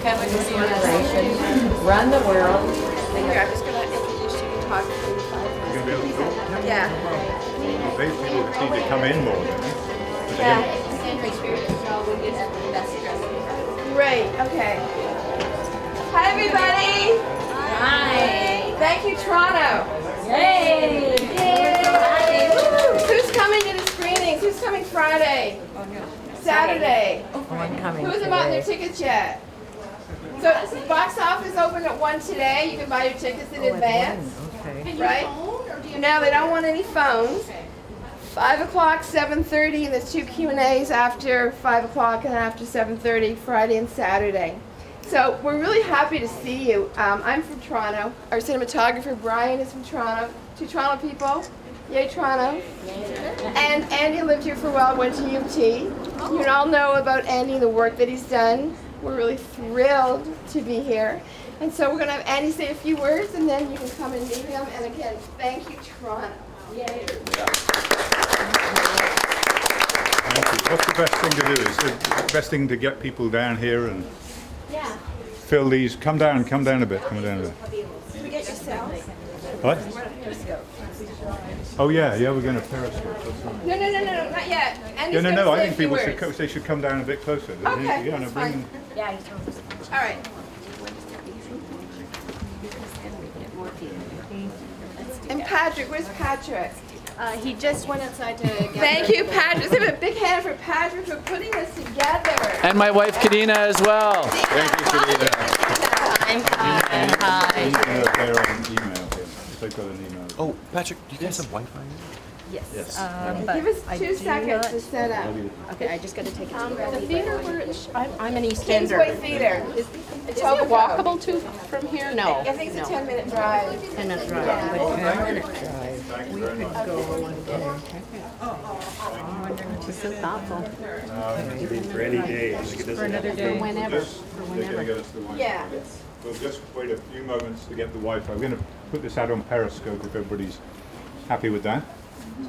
chemical celebration, run the world. Here, I'm just going to introduce you to talk to you. You're gonna be able to talk? Yeah. Well, these people need to come in more, don't they? Yeah. Great, okay. Hi, everybody. Hi. Thank you, Toronto. Yay! Who's coming to the screenings? Who's coming Friday? Saturday. I'm coming Who hasn't bought their tickets yet? So the box office opened at 1 today. You can buy your tickets in advance. Okay. Right? No, they don't want any phones. 5 o'clock, 7:30, and there's 2 Q&As after 5 o'clock and after 7:30, Friday and Saturday. So we're really happy to see you. I'm from Toronto. Our cinematographer, Brian, is from Toronto. 2 Toronto people. Yay, Toronto. And Andy lived here for a while, went to U of T. You all know about Andy and the work that he's done. We're really thrilled to be here. And so we're going to have Andy say a few words, and then you can come and meet him. And again, thank you, Toronto. Yay. Thank you. What's the best thing to do? Is the best thing to get people down here and fill these? Come down a bit. Come down a bit. Can we get yourselves? What? Oh yeah, we're going to Periscope. That's right. No, not yet. Andy's No. gonna I say think a few people words. should come down a bit closer. Okay, Yeah, that's bring fine. Yeah, he's told us. All right. And Patrick, where's Patrick? He just went outside to get Thank you, Patrick. Let's have a big hand for Patrick for putting this together. And my wife, Kadina, as well. Thank you, Kadina. I'm fine. Hi. They're on email here. They've got an email. Oh, Patrick, do you guys have Wi-Fi? Yes. Give us 2 seconds to set up. Okay, I just got to take it to The theater where it's, I'm an East Kingsway Ender. Theater. It's Is it Etobicoke. walkable to from here? No. I think it's a 10-minute drive. 10-minute drive. But 10-minute drive. We could go and check it. I'm wondering if this is thoughtful. For any day. For another day. Whenever. They're going to get us the Wi-Fi. Yeah. We'll just wait a few moments to get the Wi-Fi. We're going to put this out on Periscope if everybody's happy with that.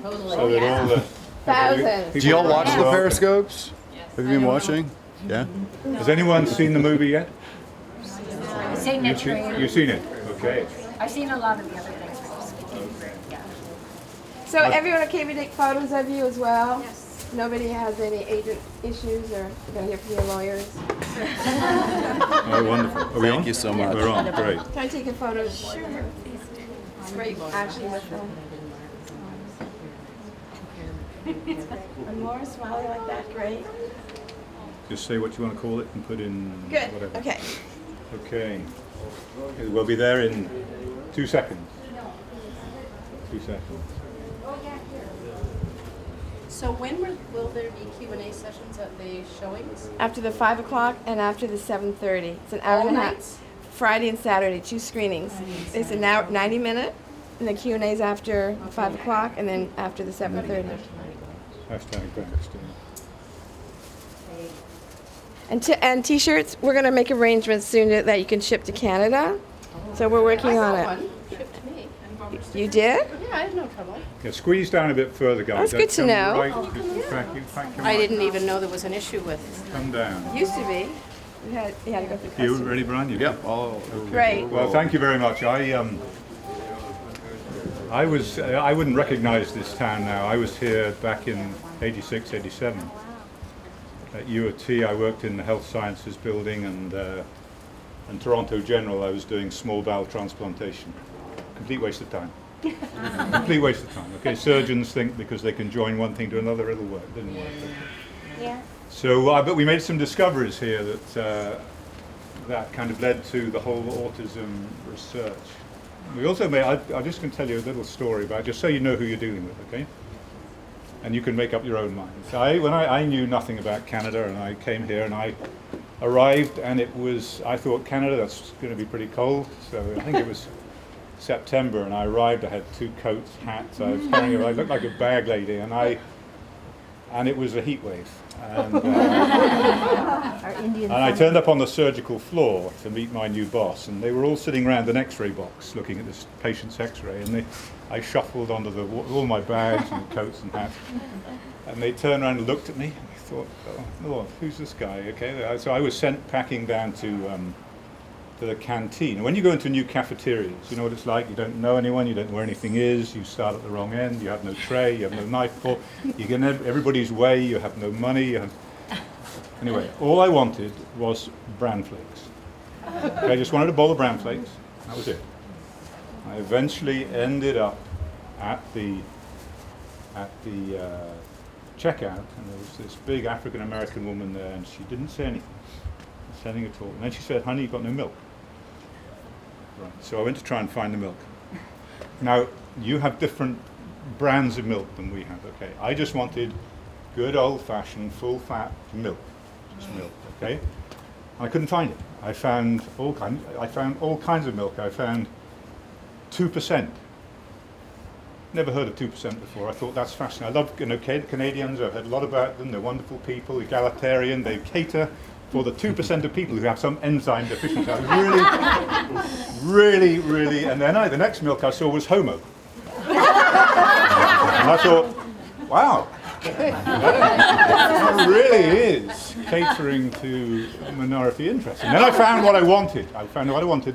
Totally. So that all the Thousands. Do y'all watch the Well, Periscopes? Have you been watching? Yeah? Has anyone seen the movie yet? I've seen the trailer. You've seen it? Okay. I've seen a lot of the other things. So everyone okay to take photos of you as well? Yes. Nobody has any agent issues or you're going to hear from your lawyers? Oh, wonderful. Are we on? Thank you so much. We're on. Great. Can I take a photo? Sure. It's great actually with them. And more smiling like that, great. Just say what you want to call it and put in Good, whatever. okay. Okay. We'll be there in 2 seconds. 2 seconds. So when will there be Q&A sessions at the showings? After the 5 o'clock and after the 7:30. It's an hour All and a half. nights? Friday and Saturday, 2 screenings. It's an hour, 90-minute, and the Q&A's after 5 o'clock and then after the 7:30. Hashtag Vaxxed. And T-shirts, we're going to make arrangements soon that you can ship to Canada. So we're working on it. One shipped to me. You did? Yeah, I have no trouble. Yeah, squeeze down a bit further, guys. That's good to Come know. Right, just back, back your I mic. didn't even know there was an issue with. Come down. Used to be. You had to go through You customs. ready, Brian? You Yep. Oh, Great. Well, thank you very much. I wouldn't recognize this town now. I was here back in 86, 87. At U of T, I worked in the health sciences building, and Toronto General, I was doing small bowel transplantation. Complete waste of time. Complete waste of time. Okay, surgeons think because they can join one thing to another, it'll work. Didn't work. Yeah. So, but we made some discoveries here that kind of led to the whole autism research. We also made, I'm just going to tell you a little story about, just so you know who you're dealing with, okay? And you can make up your own mind. So I knew nothing about Canada, and I came here and I arrived, and I thought Canada, that's going to be pretty cold. So I think it was September, and I arrived, I had 2 coats, hats, I was carrying, I looked like a bag lady, and it was a heat wave. And I turned up on the surgical floor to meet my new boss, and they were all sitting around an X-ray box looking at this patient's X-ray, and I shuffled onto all my bags and coats and hats, and they turned around and looked at me, and I thought, oh Lord, who's this guy? Okay, so I was sent packing down to the canteen. And when you go into new cafeterias, you know what it's like. You don't know anyone. You don't know where anything is. You start at the wrong end. You have no tray. You have no knife fork. You get in everybody's way. You have no money. Anyway, all I wanted was bran flakes. I just wanted a bowl of bran flakes. That was it. I eventually ended up at the checkout, and there was this big African American woman there, and she didn't say anything at all. And then she said, "Honey, you've got no milk." Right. So I went to try and find the milk. Now, you have different brands of milk than we have, okay? I just wanted good old-fashioned, full-fat milk. Just milk, okay? I couldn't find it. I found all kinds of milk. I found 2%. Never heard of 2% before. I thought that's fascinating. I love the Canadians. I've heard a lot about them. They're wonderful people, egalitarian. They cater for the 2% of people who have some enzyme deficiency. I really, and then the next milk I saw was Homo. And I thought, wow, that really is catering to minority interests. And then I found what I wanted.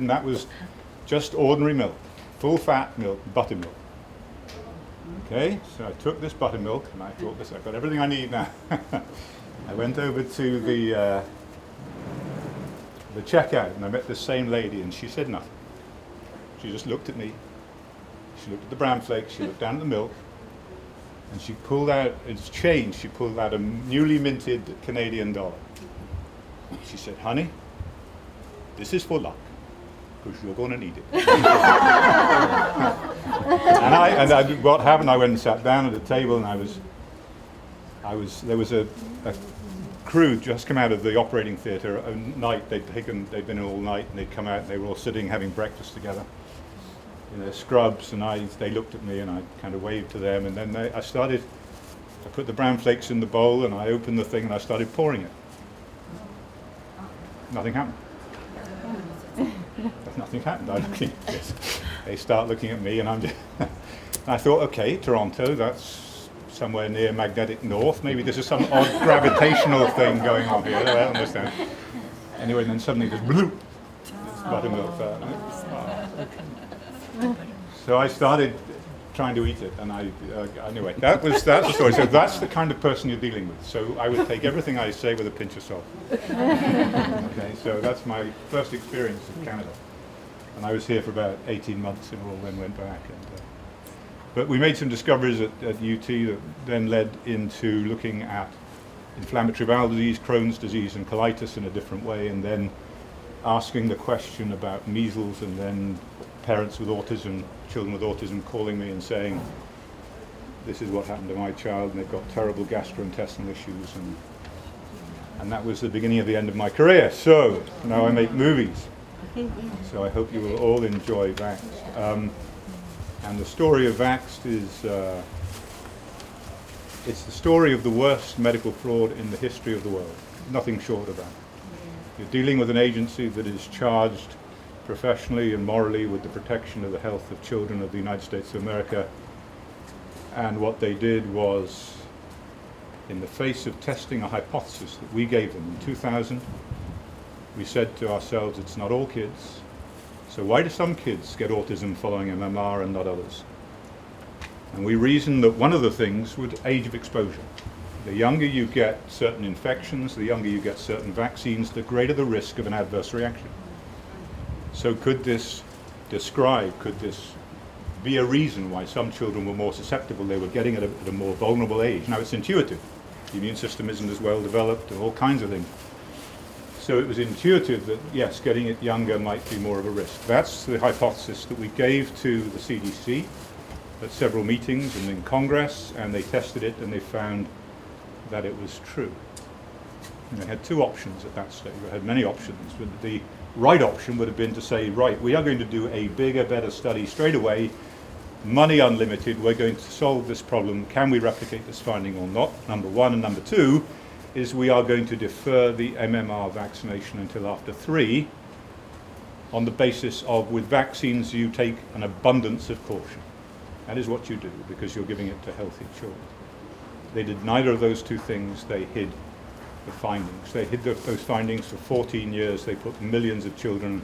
And that was just ordinary milk, full-fat milk, buttermilk. Okay, so I took this buttermilk, and I thought, I've got everything I need now. I went over to the checkout, and I met this same lady, and she said nothing. She just looked at me. She looked at the bran flakes. She looked down at the milk, and she pulled out, it's change, she pulled out a newly minted Canadian dollar. She said, "Honey, this is for luck, because you're going to need it." What happened, I went and sat down at a table, and there was a crew just come out of the operating theatre at night. They'd been in all night, and they'd come out, and they were all sitting having breakfast together in their scrubs, and they looked at me, and I kind of waved to them, and then I put the bran flakes in the bowl, and I opened the thing, and I started pouring it. Nothing happened. Nothing happened. They start looking at me, and I thought, okay, Toronto, that's somewhere near magnetic north. Maybe this is some odd gravitational thing going on here. I don't understand. Anyway, then suddenly this bloop, this buttermilk fell. So I started trying to eat it, and anyway, that's the story. So that's the kind of person you're dealing with. So I would take everything I say with a pinch of salt. Okay, so that's my first experience of Canada. And I was here for about 18 months in all, then went back. But we made some discoveries at UT that then led into looking at inflammatory bowel disease, Crohn's disease, and colitis in a different way, and then asking the question about measles, and then parents with autism, children with autism, calling me and saying, "This is what happened to my child, and they've got terrible gastrointestinal issues," and that was the beginning of the end of my career. So now I make movies. So I hope you will all enjoy Vaxxed. And the story of Vaxxed is, it's the story of the worst medical fraud in the history of the world. Nothing short of that. You're dealing with an agency that is charged professionally and morally with the protection of the health of children of the United States of America. And what they did was, in the face of testing a hypothesis that we gave them in 2000, we said to ourselves, it's not all kids. So why do some kids get autism following MMR and not others? And we reasoned that one of the things was age of exposure. The younger you get certain infections, the younger you get certain vaccines, the greater the risk of an adverse reaction. So could this be a reason why some children were more susceptible? They were getting it at a more vulnerable age. Now it's intuitive. The immune system isn't as well developed, and all kinds of things. So it was intuitive that, yes, getting it younger might be more of a risk. That's the hypothesis that we gave to the CDC at several meetings and in Congress, and they tested it, and they found that it was true. And they had two options at that stage. They had many options, but the right option would have been to say, right, we are going to do a bigger, better study straight away, money unlimited, we're going to solve this problem. Can we replicate this finding or not? Number one. And number two is we are going to defer the MMR vaccination until after 3 on the basis of, with vaccines, you take an abundance of caution. That is what you do, because you're giving it to healthy children. They did neither of those two things. They hid the findings. They hid those findings for 14 years. They put millions of children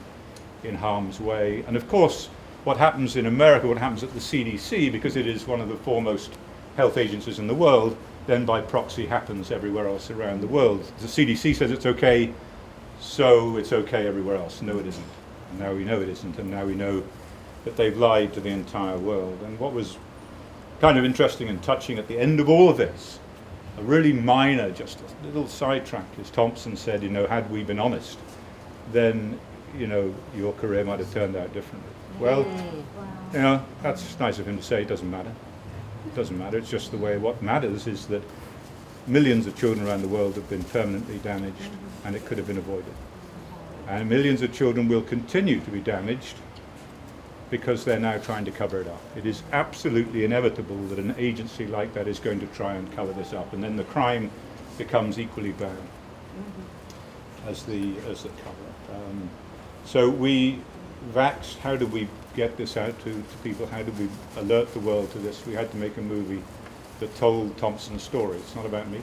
in harm's way. And of course, what happens in America, what happens at the CDC, because it is one of the foremost health agencies in the world, then by proxy happens everywhere else around the world. The CDC says it's okay, so it's okay everywhere else. No, it isn't. And now we know it isn't, and now we know that they've lied to the entire world. And what was kind of interesting and touching at the end of all of this, a really minor, just a little sidetrack, is Thompson said, you know, had we been honest, then, you know, your career might have turned out differently. Well, you know, that's nice of him to say. It doesn't matter. It doesn't matter. It's just the way. What matters is that millions of children around the world have been permanently damaged, and it could have been avoided. And millions of children will continue to be damaged because they're now trying to cover it up. It is absolutely inevitable that an agency like that is going to try and cover this up, and then the crime becomes equally bad as the cover-up. So we Vaxxed, how did we get this out to people? How did we alert the world to this? We had to make a movie that told Thompson's story. It's not about me.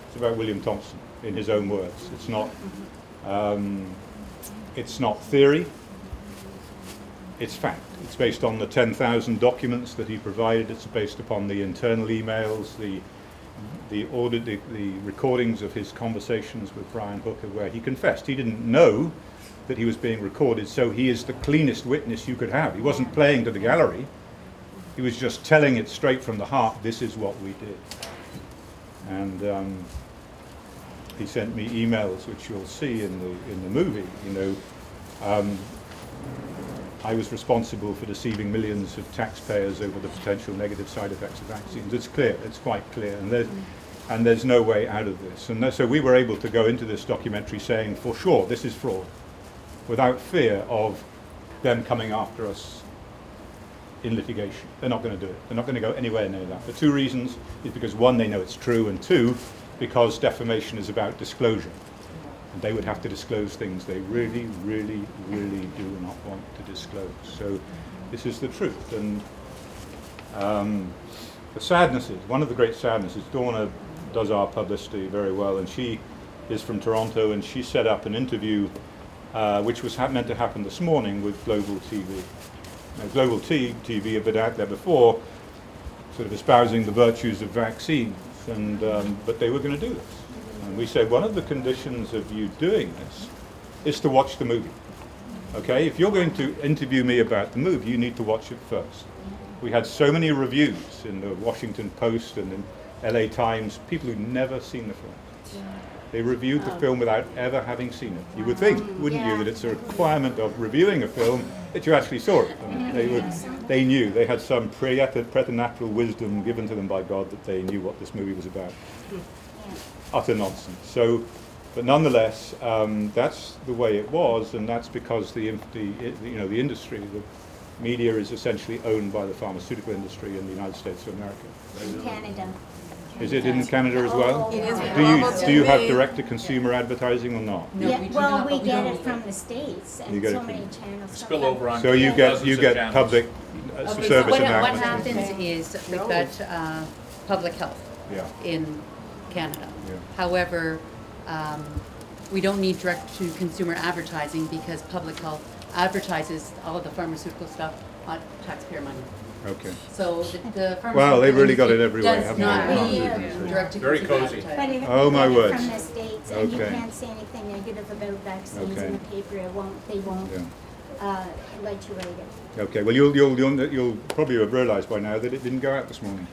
It's about William Thompson, in his own words. It's not theory. It's fact. It's based on the 10,000 documents that he provided. It's based upon the internal emails, the recordings of his conversations with Brian Hooker, where he confessed he didn't know that he was being recorded, so he is the cleanest witness you could have. He wasn't playing to the gallery. He was just telling it straight from the heart, this is what we did. And he sent me emails, which you'll see in the movie. You know, I was responsible for deceiving millions of taxpayers over the potential negative side effects of vaccines. It's clear, it's quite clear, and there's no way out of this. And so we were able to go into this documentary saying, for sure, this is fraud, without fear of them coming after us in litigation. They're not going to do it. They're not going to go anywhere near that. For two reasons. Is because one, they know it's true, and two, because defamation is about disclosure. And they would have to disclose things they really, really, really do not want to disclose. So this is the truth. And the sadness is, one of the great sadnesses, Dawna does our publicity very well, and she is from Toronto, and she set up an interview which was meant to happen this morning with Global TV. Now, Global TV had been out there before, sort of espousing the virtues of vaccines, and but they were going to do this. And we said, one of the conditions of you doing this is to watch the movie. Okay, if you're going to interview me about the movie, you need to watch it first. We had so many reviews in the Washington Post and in LA Times, people who'd never seen the film. They reviewed the film without ever having seen it. You would think, wouldn't you, that it's a requirement of reviewing a film that you actually saw it. And they knew, they had some preternatural wisdom given to them by God that they knew what this movie was about. Utter nonsense. So, but nonetheless, that's the way it was, and that's because the industry, the media is essentially owned by the pharmaceutical industry in the United States of America. In Canada. Is it in Canada as well? It is. Do you have direct-to-consumer advertising or not? No, Yeah, we do well, not, we but get don't. it from the States, You and get so it many from- channels. Spill over on. So you dozens of get channels. public Okay, service what announcements. happens is we've got public health Yeah. in Canada. Yeah. However, we don't need direct-to-consumer advertising because public health advertises all of the pharmaceutical stuff on taxpayer money. Okay. So the pharmaceutical Well, they've really got it industry everywhere, does haven't not they? need Yeah. direct-to-consumer Very cozy. But advertising. if Oh, we my get words. it from the States, and you Okay. can't say anything negative about vaccines Okay. in the paper, they won't Yeah. let you write it. Okay. Well, you'll probably have realised by now that it didn't go out this morning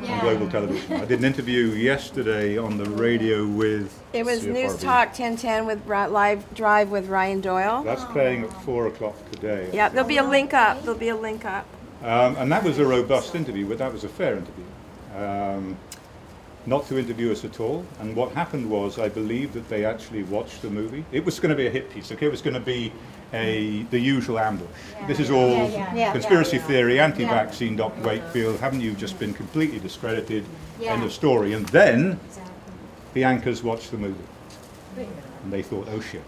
on Global Television. I did an interview yesterday on the radio with. It was CFRB. News Talk 1010 with live drive with Ryan Doyle. That's playing at 4:00 today. Yeah, there'll be a link up. There'll be a link up. And that was a robust interview, but that was a fair interview. Not to interview us at all. And what happened was, I believe that they actually watched the movie. It was going to be a hit piece, okay? It was going to be the usual ambush. This is all Yeah. conspiracy theory, anti-vaccine, Dr. Wakefield. Haven't you just been completely discredited? Yeah. End of story. And then Exactly. the anchors watched the movie. And they thought, oh shit.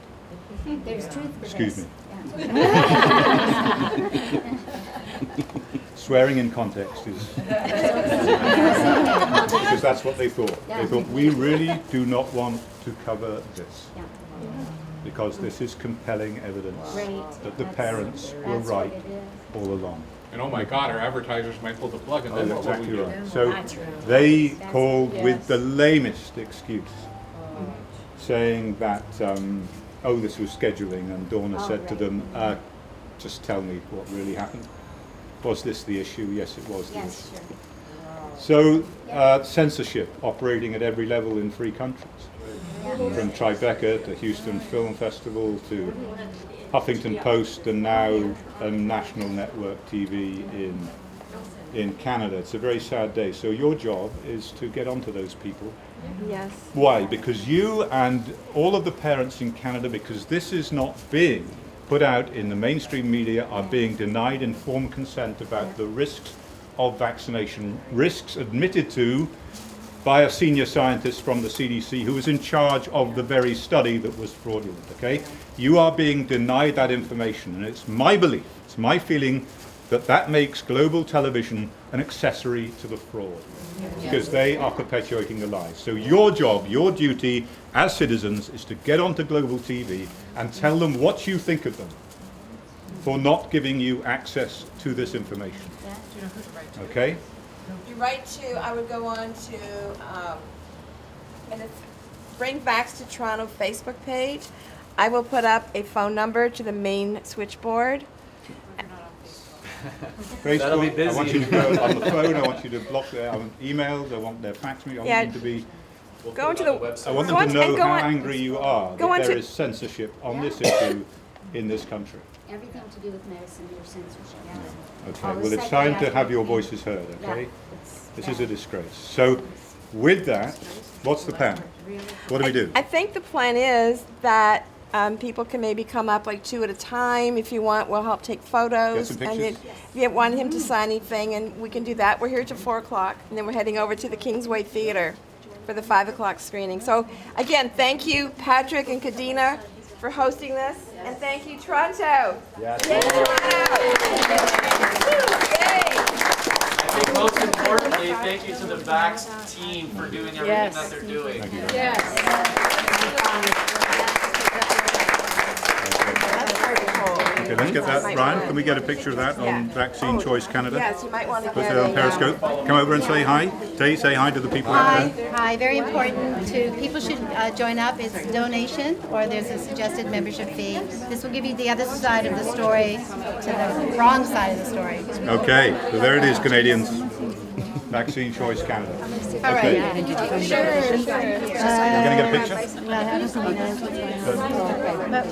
There's truth to Excuse this. me. Yeah. It's swearing in context is because that's what they thought. They thought, we really do not want to cover this Yeah. because this is compelling evidence Right. that the That's- parents were that's what right it is. all along. And oh my God, our advertisers might pull the plug and Oh, then what will we exactly do? right. So they called with the lamest excuse, saying that, oh, this was scheduling, and Donna said to them, just tell me what really happened. Was this the issue? Yes, it was the issue. Yes, sure. So censorship operating at every level in free countries, from Tribeca to Houston Film Festival to Huffington Post and now national network TV in Canada. It's a very sad day. So your job is to get onto those people. Yes. Why? Because you and all of the parents in Canada, because this is not being put out in the mainstream media, are being denied informed consent about the risks of vaccination, risks admitted to by a senior scientist from the CDC who was in charge of the very study that was fraudulent, okay? You are being denied that information, and it's my belief, it's my feeling that that makes global television an accessory to the fraud, because they are perpetuating the lies. So your job, your duty as citizens is to get onto global TV and tell them what you think of them for not giving you access to this information. Okay? You write to, I would go on to, and it's Bring Vax to Toronto Facebook page. I will put up a phone number to the main switchboard. That'll be Facebook, I want busy. you to go on the phone, I want you to block their emails, I want their fax me, I Yeah. want them to be, Go into the, I want go them on- to know and go how on- angry you are go that on there to- is censorship on this issue in this country. Everything to do with medicine or censorship. Okay, All the well, it's time to have psychiatric your things. voices heard, Yeah, okay? it's This is a bad. disgrace. So, with that, what's the plan? What do we do? I think the plan is that people can maybe come up like 2 at a time. If you want, we'll help take photos. Get some And pictures? if you want him to sign anything, and we can do that. We're here till 4 o'clock, and then we're heading over to the Kingsway Theater for the 5 o'clock screening. So again, thank you, Patrick and Kadena, for hosting this, and thank you, Toronto. Yes. Yay, Toronto. Yay. I think most importantly, thank you to the Vaxxed team for doing everything that they're doing. Thank you. Okay, let's get that. Brian, can we get a picture of that on Vaccine Choice Canada? Yes, you might want to Put get it on a, Periscope. Come over and say hi. Say hi to the people out there. Hi, very important to, people should join up. It's a donation or there's a suggested membership fee. This will give you the other side of the story to the wrong side of the story. Okay, so there it is, Canadians. Vaccine Choice Canada. All Okay. right. You're going to get a picture? Well, I don't think that's what's going on. But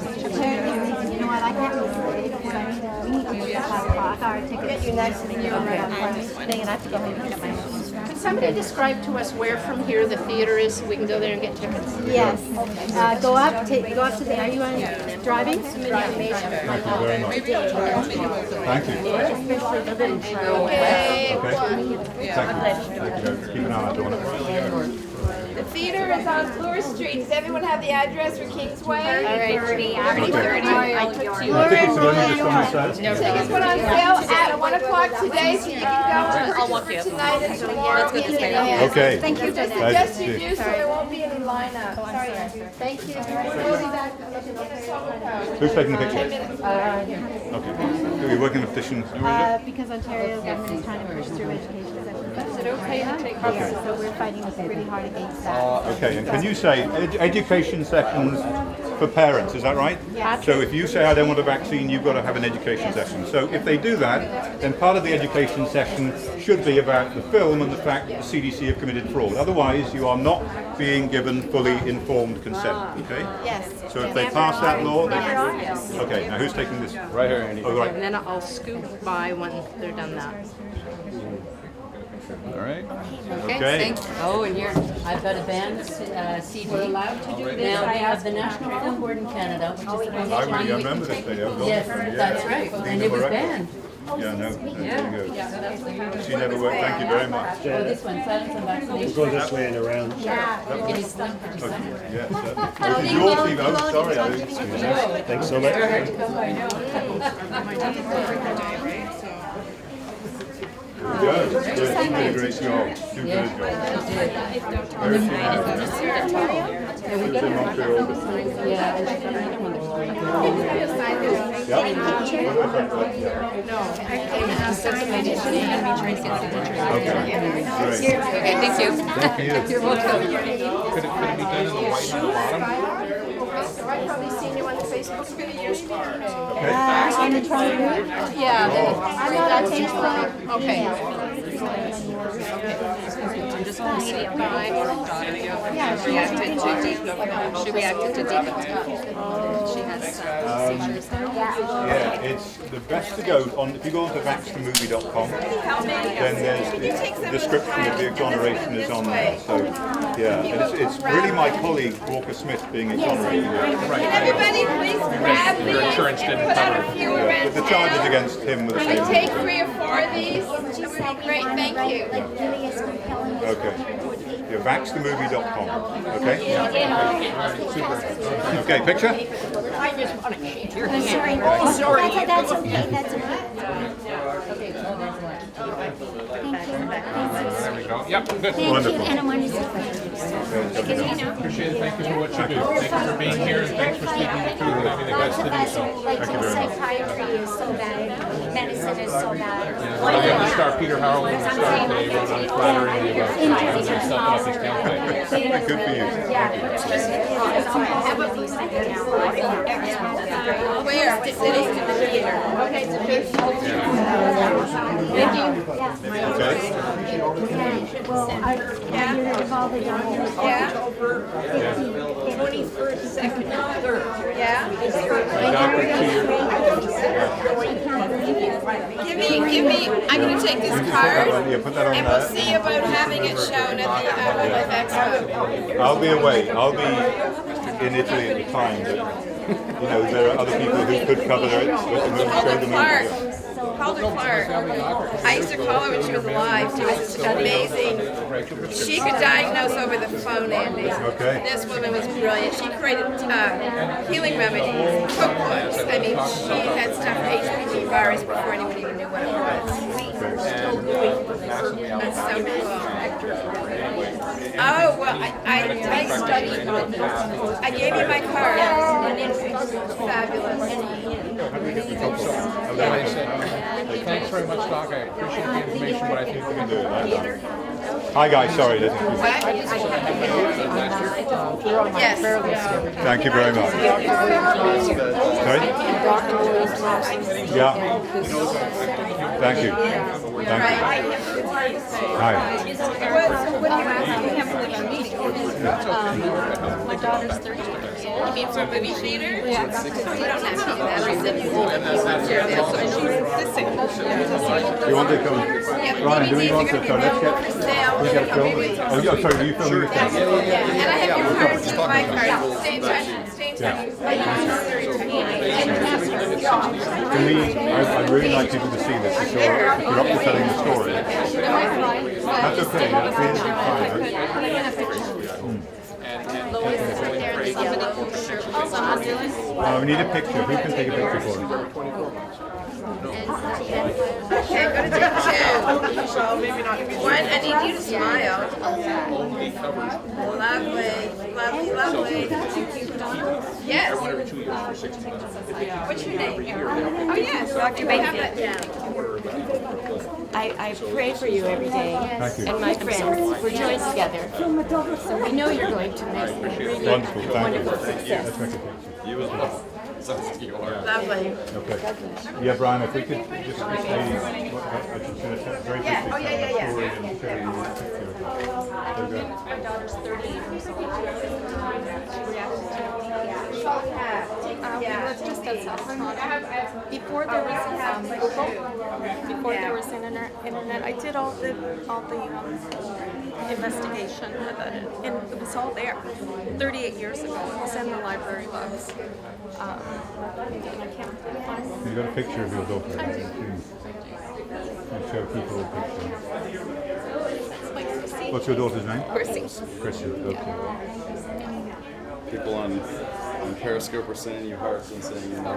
you know what, I can't really we need to leave at 5 o'clock. Our tickets, you next to me, right on front thing, and I have to go home and pick up my own. Could somebody describe to us where from here the theater is so we can go there and get tickets? Yes. Go up to the, are you on driving? Thank you very much. Thank you. okay. Okay. Thank you. Keep an eye on Donna. The theater is on Bloor Street. Does everyone have the address for Kingsway? Okay. I took I think it's only just on the side. Tickets went on sale at 1 o'clock today, so you can go and purchase for tonight and tomorrow. Okay. Thank you, Jessica. Nice Just to you see you. do, so there won't be any lineup. Sorry. Thank you. We'll be back. Who's taking the picture? Okay. Are you working with petitions? Because Ontario government is trying to push through education sessions. Is it okay to take pictures? So we're fighting pretty hard against that. Okay, and can you say education sessions for parents, is that right? Yes. So if you say I don't want a vaccine, you've got to have an education session. So if they do that, then part of the education session should be about the film and the fact that the CDC have committed fraud. Otherwise, you are not being given fully informed consent, okay? Yes. So if they pass that law, they should. Okay, now who's taking this? Right here, Andy. Oh, right. And then I'll scoot by when they're done that. All right. Okay. Oh, and here, I've got a band CD. We're allowed to do this. Now, of the National Film Board in Canada, which is the I remember this video. Yes, that's right, and it was banned. Yeah, no, there you go. She never worked, thank you very much. Oh, this one, silence and vaccination. Go this way and around. It is done for December. Yes, this is your TV. Oh, sorry, I didn't. Thanks so much. Did you sign my did a great petition? job. Two good jobs. Very few members. She was in Montreal before. Yeah. Yeah. Okay. Great. Okay, thank you. Thank you. You're welcome. Could it be done in the white on the bottom? So I've probably seen you on the Facebook videos. On the 23rd? Yeah. I'm not on Facebook. Okay. I'm just going to see if my reacted to Deepa. She reacted to Deepa. She has seizures now. Yeah, it's the best to go on. If you go onto vaxxedmovie.com, then there's the description of the exoneration is on there. So, yeah, and it's really my colleague Walker Smith being exonerated. Can everybody please grab these and insurance didn't put out cover a few Yeah, around the charges against him were the Can we same. take 3 or 4 of these? That would be great, thank you. Okay. Yeah, vaxxedmovie.com. Okay. Okay, picture. I'm sorry. Oh, sorry. That's okay. That's okay. Thank you. There we go. Yep, good. Thank you. Wonderful. And I want to say Appreciate it. Thank you for what you do. Thank you for being here and thanks for speaking the truth and having the guts to do so. like psychiatry is so bad. Medicine is so bad. Well, we have the star Peter Howell in the star today. He wrote unflatteringly about himself up his campaign. Good for you. Where? The city? Okay, it's a big. Thank you. Okay. Well, I hear of all the young Yeah? 21st, 2nd, 3rd. Yeah? Give me, I'm gonna take this card, Yeah, put that on and we'll there. see about having it shown at the Wildlife Expo. I'll be away. I'll be in Italy at the time, but you know there are other people who could cover it with the movie, show the Clark, movie. called her Clark. I used to call her when she was alive. She was amazing. She could diagnose over the phone, Andy. Okay. This woman was brilliant. She created healing remedies, cookbooks. I mean, she had stuff for HPV virus before anyone even knew what it was. That's so cool. Oh, well, I studied. I gave you my card. Fabulous. Thanks very much, Doc. I appreciate the information, but I think we can do it. Hi guys, sorry. This is Yes. Thank you very much. Sorry? Yeah. Thank you. Thank you. Hi. My daughter's 30 years old. You mean for movie theater? Yeah. You don't have to do that. I said you You want to come? Ryan, do you want to? So let's get. We got to film. Oh, yeah, sorry. Are you filming this now? And I have your card, you have my card. Stay in touch. Stay in touch. To me, I'd really like people to see this if you're up to telling the story. That's okay. That's really fine. We need a picture. Who can take a picture for me? Okay, I'm going to take 2. One, I need you to smile. Lovely, lovely, lovely. Yes. What's your name? Oh, yes. Dr. Baker. I pray for you every day, Thank you. and my friends. We're joined together. So we know you're going to make a really Wonderful. Thank you. wonderful success. Let's make a picture. Lovely. Okay. Yeah, Brian, if we could just say what I should say very quickly. Oh, yeah. Story and show you the picture. Okay. My daughter's 30 years old. Let's just Before there was Google, before there was internet, I did all the investigation with it, and it was all there. 38 years ago, it was in the library books. And I can't find it. You got a picture of your daughter? I do. And show people a picture. What's your daughter's name? Chrissy. Chrissy. Okay. People on Periscope are saying your heart's and saying you know.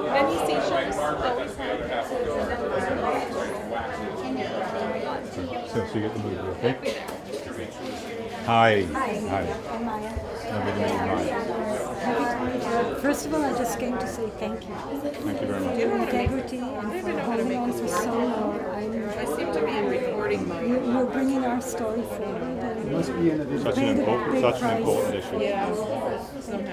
Many seizures, always had. So you get the movie, okay? Hi. Hi. I'm Maya. Lovely to meet you, Maya. First of all, I just came to say thank you. Thank you very much. For your integrity and for holding on for so long. I seem to be in recording mode. You're bringing our story forward. And Such an important issue. Yeah.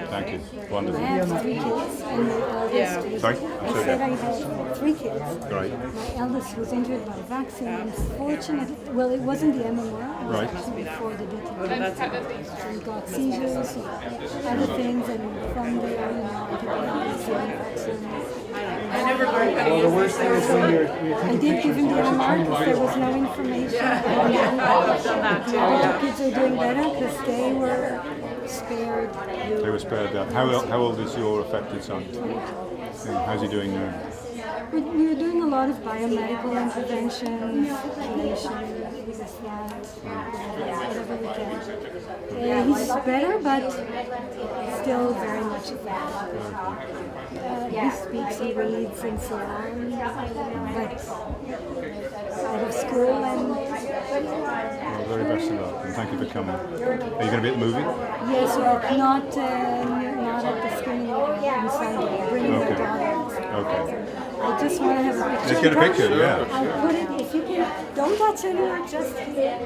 Thank you. I Wonderful. have 3 kids, and the eldest is, Sorry? I said I have 3 kids. Right. My eldest was injured by vaccine. Unfortunately, well, it wasn't the MMR. It was Right. actually before the DTP. She got seizures, other things, and from there, antibiotics and vaccines. I never learned how to use worst thing is when I did give him the MMR because there was no information. I've done that too, The kids are doing better because they were spared. They were spared that. How old is your affected son? How's he doing now? We were doing a lot of biomedical interventions, sedation, this, that, whatever we can. He's better, but still very much affected. He speaks and reads and so on, but out of school and... Well, very best of luck, and thank you for coming. Are you going to be at the movie? Yes, but not at the screening on Sunday. Bringing my daughter. Okay. I just want to have a picture. Let's get a picture, yeah. I'll put it, if you can, don't touch anywhere, just here.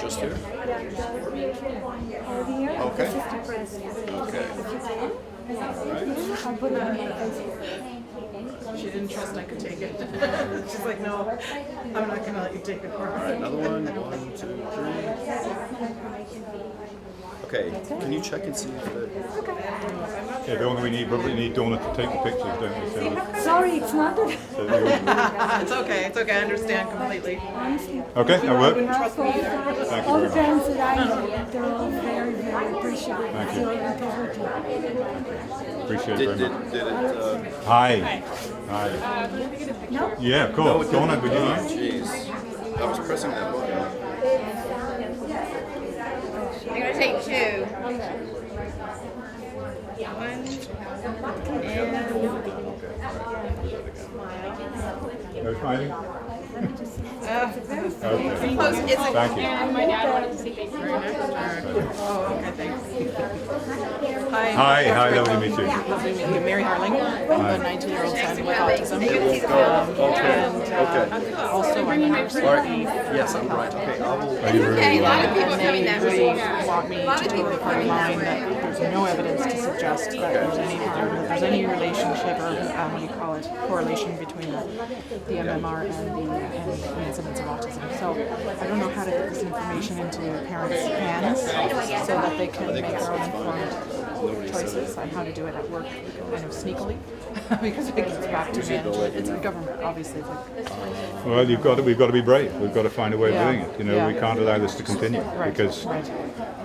Just here? Over here. Okay. This is the press. Okay. If you can. I'll put it on my Facebook. She didn't trust I could take it. She's like, no, I'm not going to let you take it. All right, another one. 1, 2, 3. Okay, can you check and see if the... Yeah, the only we need Donna to take the pictures, don't we? So, Sorry, it's not that. It's okay. It's okay. I understand completely. Honestly. okay, that worked. Thank all the parents that I know, they're all very, very appreciative Thank of you. your integrity. Appreciate it Did very much. it, Hi. Hi. Yeah, of course. Donna, would you mind? Jeez. I was pressing that button. I'm going to take 2. No smiling? It's Okay. close. It's a Thank you. My dad wanted to say thank you very much. Oh, okay, thanks. Hi. Hi, lovely to meet you. Lovely to meet you. Mary Harling. I'm a 19-year-old son with autism. And also I'm a nurse. Yes, I'm right. Okay, I will... Are you okay. A lot of And people they coming that really way. want me to toe the line that there's no evidence to suggest that there's any harm, that there's any relationship or what do you call it, correlation between the MMR and the incidence of autism. So I don't know how to get this information into parents' hands so that they can make their own informed choices on how to do it at work kind of sneakily because it gets back to me. It's the government, obviously. It's like, Well, we've got to be brave. We've got to find a way of Yeah. doing it. You know, Yeah. we can't allow this to continue because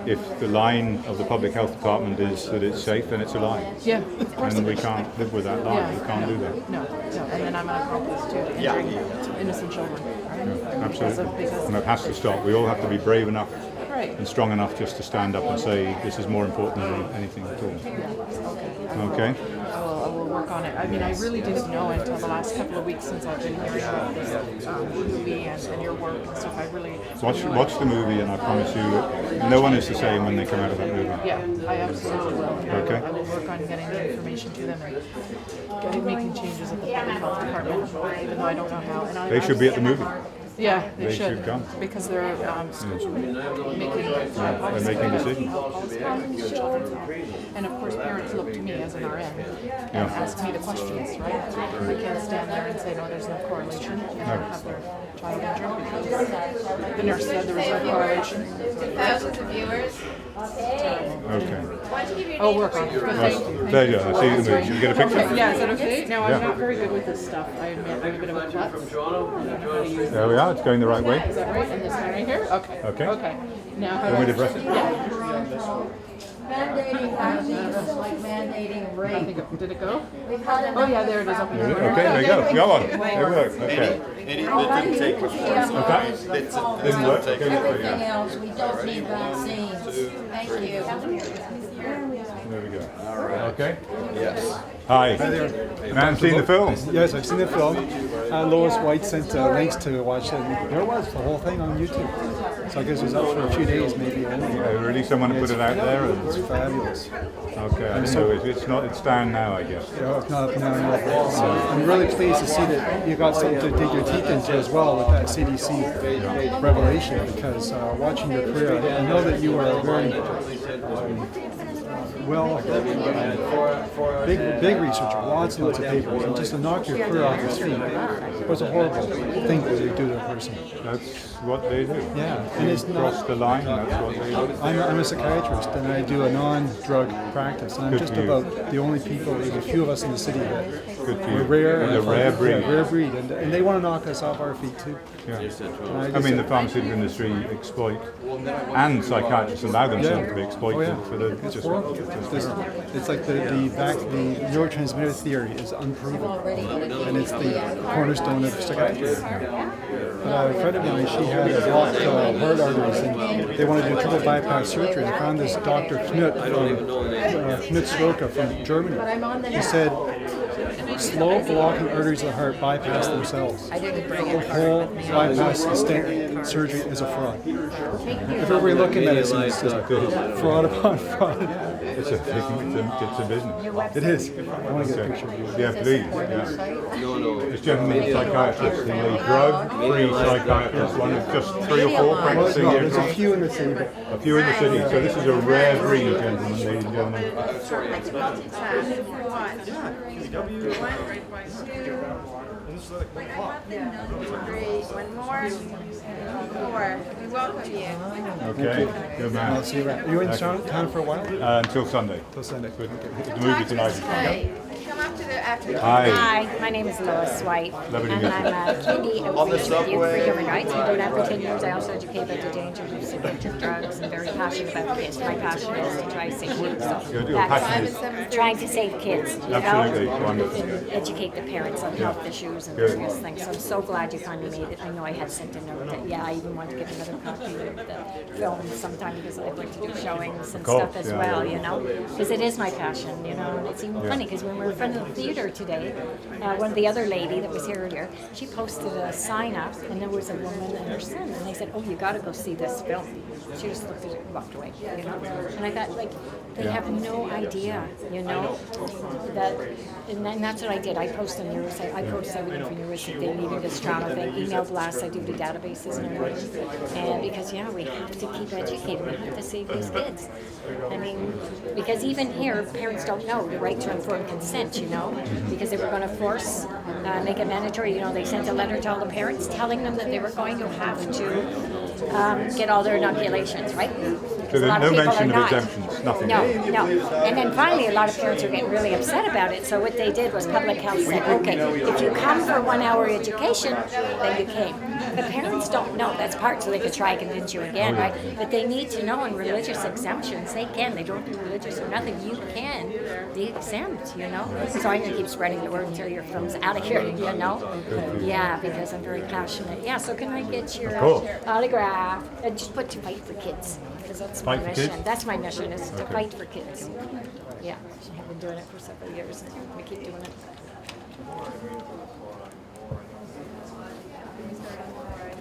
if the line of the public health department is that it's safe, then it's a lie. yeah, of course. And we can't live with that lie. Yeah. We can't do that. No, and then I'm an accomplice to injuring innocent children. Right? Absolutely. Because And that has to stop. We all have to be brave enough right. and strong enough just to stand up and say this is more important than anything at all. Okay. I will work on it. I mean, I really didn't know until the last couple of weeks since I've been hearing about this movie and your work and stuff. I really Watch the movie, and I promise you, no one is the same when they come out of that movie. Yeah, I absolutely will. Okay. I will work on getting the information to them and making changes at the public health department, even though I don't know how. And They should be at the movie. Yeah, they They should should come. because they're making decisions. And of course, parents look to me as an RN and ask me the questions, right? We can't stand there and say, no, there's no correlation, and have their child injured because the nurse said there was no correlation. Thousands of viewers. Okay. I'll work on it. But thank you. There you go. I see the movie. Should we get a picture? Okay, yeah, is that okay? Now, I'm Yeah. not very good with this stuff. I admit, I'm a bit of a klutz. I don't know how to use it. There we are. It's going the right way. Is that right? And this one right here? Okay. Okay. Okay. Now, how Want me to press it? Mandating vaccines is like mandating I rape. think did it go? We've had Oh yeah, there it is. Up here. Okay, there you go. Go on. It worked. Okay. It didn't take much Okay. Didn't work. take Everything else, we don't need vaccines. Thank you. There we go. All right. Okay. Yes. Hi. Man, seen the film? Yes, I've seen the film. Lois White sent links to watch it. And there was the whole thing on YouTube. So I guess it was up for a few days, maybe only. Really, someone put it out there? It's fabulous. Okay, so it's down now, I guess. Yeah, it's not up now. So I'm really pleased to see that you got something to dig your teeth into as well with that CDC revelation, because watching your career, I know that you are very big researcher, lots and lots of papers, and just to knock your career off its feet was a horrible thing that they do to a person. That's what they do. Yeah, and it's cross the line, that's what they do. I'm a psychiatrist, and I do a non-drug practice, and I'm just about the only people, there's a few of us in the city that we're rare, and a rare breed. Rare breed, and they want to knock us off our feet too. Yeah. I mean, the pharmaceutical industry exploit, and psychiatrists allow themselves to be exploited for the. It's like the neurotransmitter theory is unproven, and it's the cornerstone of psychiatry. A friend of mine, she had blocked heart arteries, and they wanted to do triple bypass surgery. I found this Dr. Knut Stroka from Germany. He said, slow blocking arteries of the heart bypass themselves. The whole bypass stent surgery is a fraud. If everybody looking at it, it's just fraud upon fraud. It's a business. It is. I want to get a picture of you. Yeah, please. Yeah. This gentleman's a psychiatrist. He's a drug-free psychiatrist. One of just 3 or 4 practicing here. There's a few in the city. A few in the city. So this is a rare breed, gentlemen, ladies and gentlemen. One more. 4. We welcome you. Okay, good man. I'll see you around. Are you in town for a while? Until Sunday. Until Sunday. The movie tonight. Come up to the after. Hi, my name is Lois White, and I'm a kidney outreach youth for human rights. We've been doing that for 10 years. I also educate about the dangers of addictive drugs and very passionate about kids. My passion is to try to save kids. So that's trying to save kids, you Absolutely. know, Wonderful. and educate the parents on health issues and various things. So I'm so glad you finally made it. I know I had sent a note that, I even want to get another copy of the film sometime because I'd like to do showings and stuff as well, you know, because it is my passion, you know, and it's even funny because when we were in front of the theater today, one of the other lady that was here earlier, she posted a sign up, and there was a woman and her son, and they said, "Oh, you got to go see this film." She just looked at it and walked away, you know. And I thought, like, they have no idea, you know, that. And then that's what I did. I posted on Niro. I posted everything from Niro. They leaving this drama thing. Email blasts. I do the databases and everything. And because we have to keep educating. We have to save these kids. I mean, because even here, parents don't know the right to informed consent, you know, because they were going to force, make it mandatory. You know, they sent a letter to all the parents telling them that they were going to have to get all their inoculations, right? So there's no mention of exemptions, nothing. No. And then finally, a lot of parents were getting really upset about it. So what they did was public health said, okay, if you come for 1 hour education, then you came. But parents don't know. That's part so they could try and convince you again, right? But they need to know in religious exemptions, they can. They don't do religious or nothing. You can be exempt, you know? So I'm going to keep spreading the word until your film's out of here, you know? Yeah, because I'm very passionate. Yeah, so can I get your autograph? And just put to fight for kids. Because that's my mission. That's my mission, is to fight for kids. Yeah, I've been doing it for several years, and we keep doing it.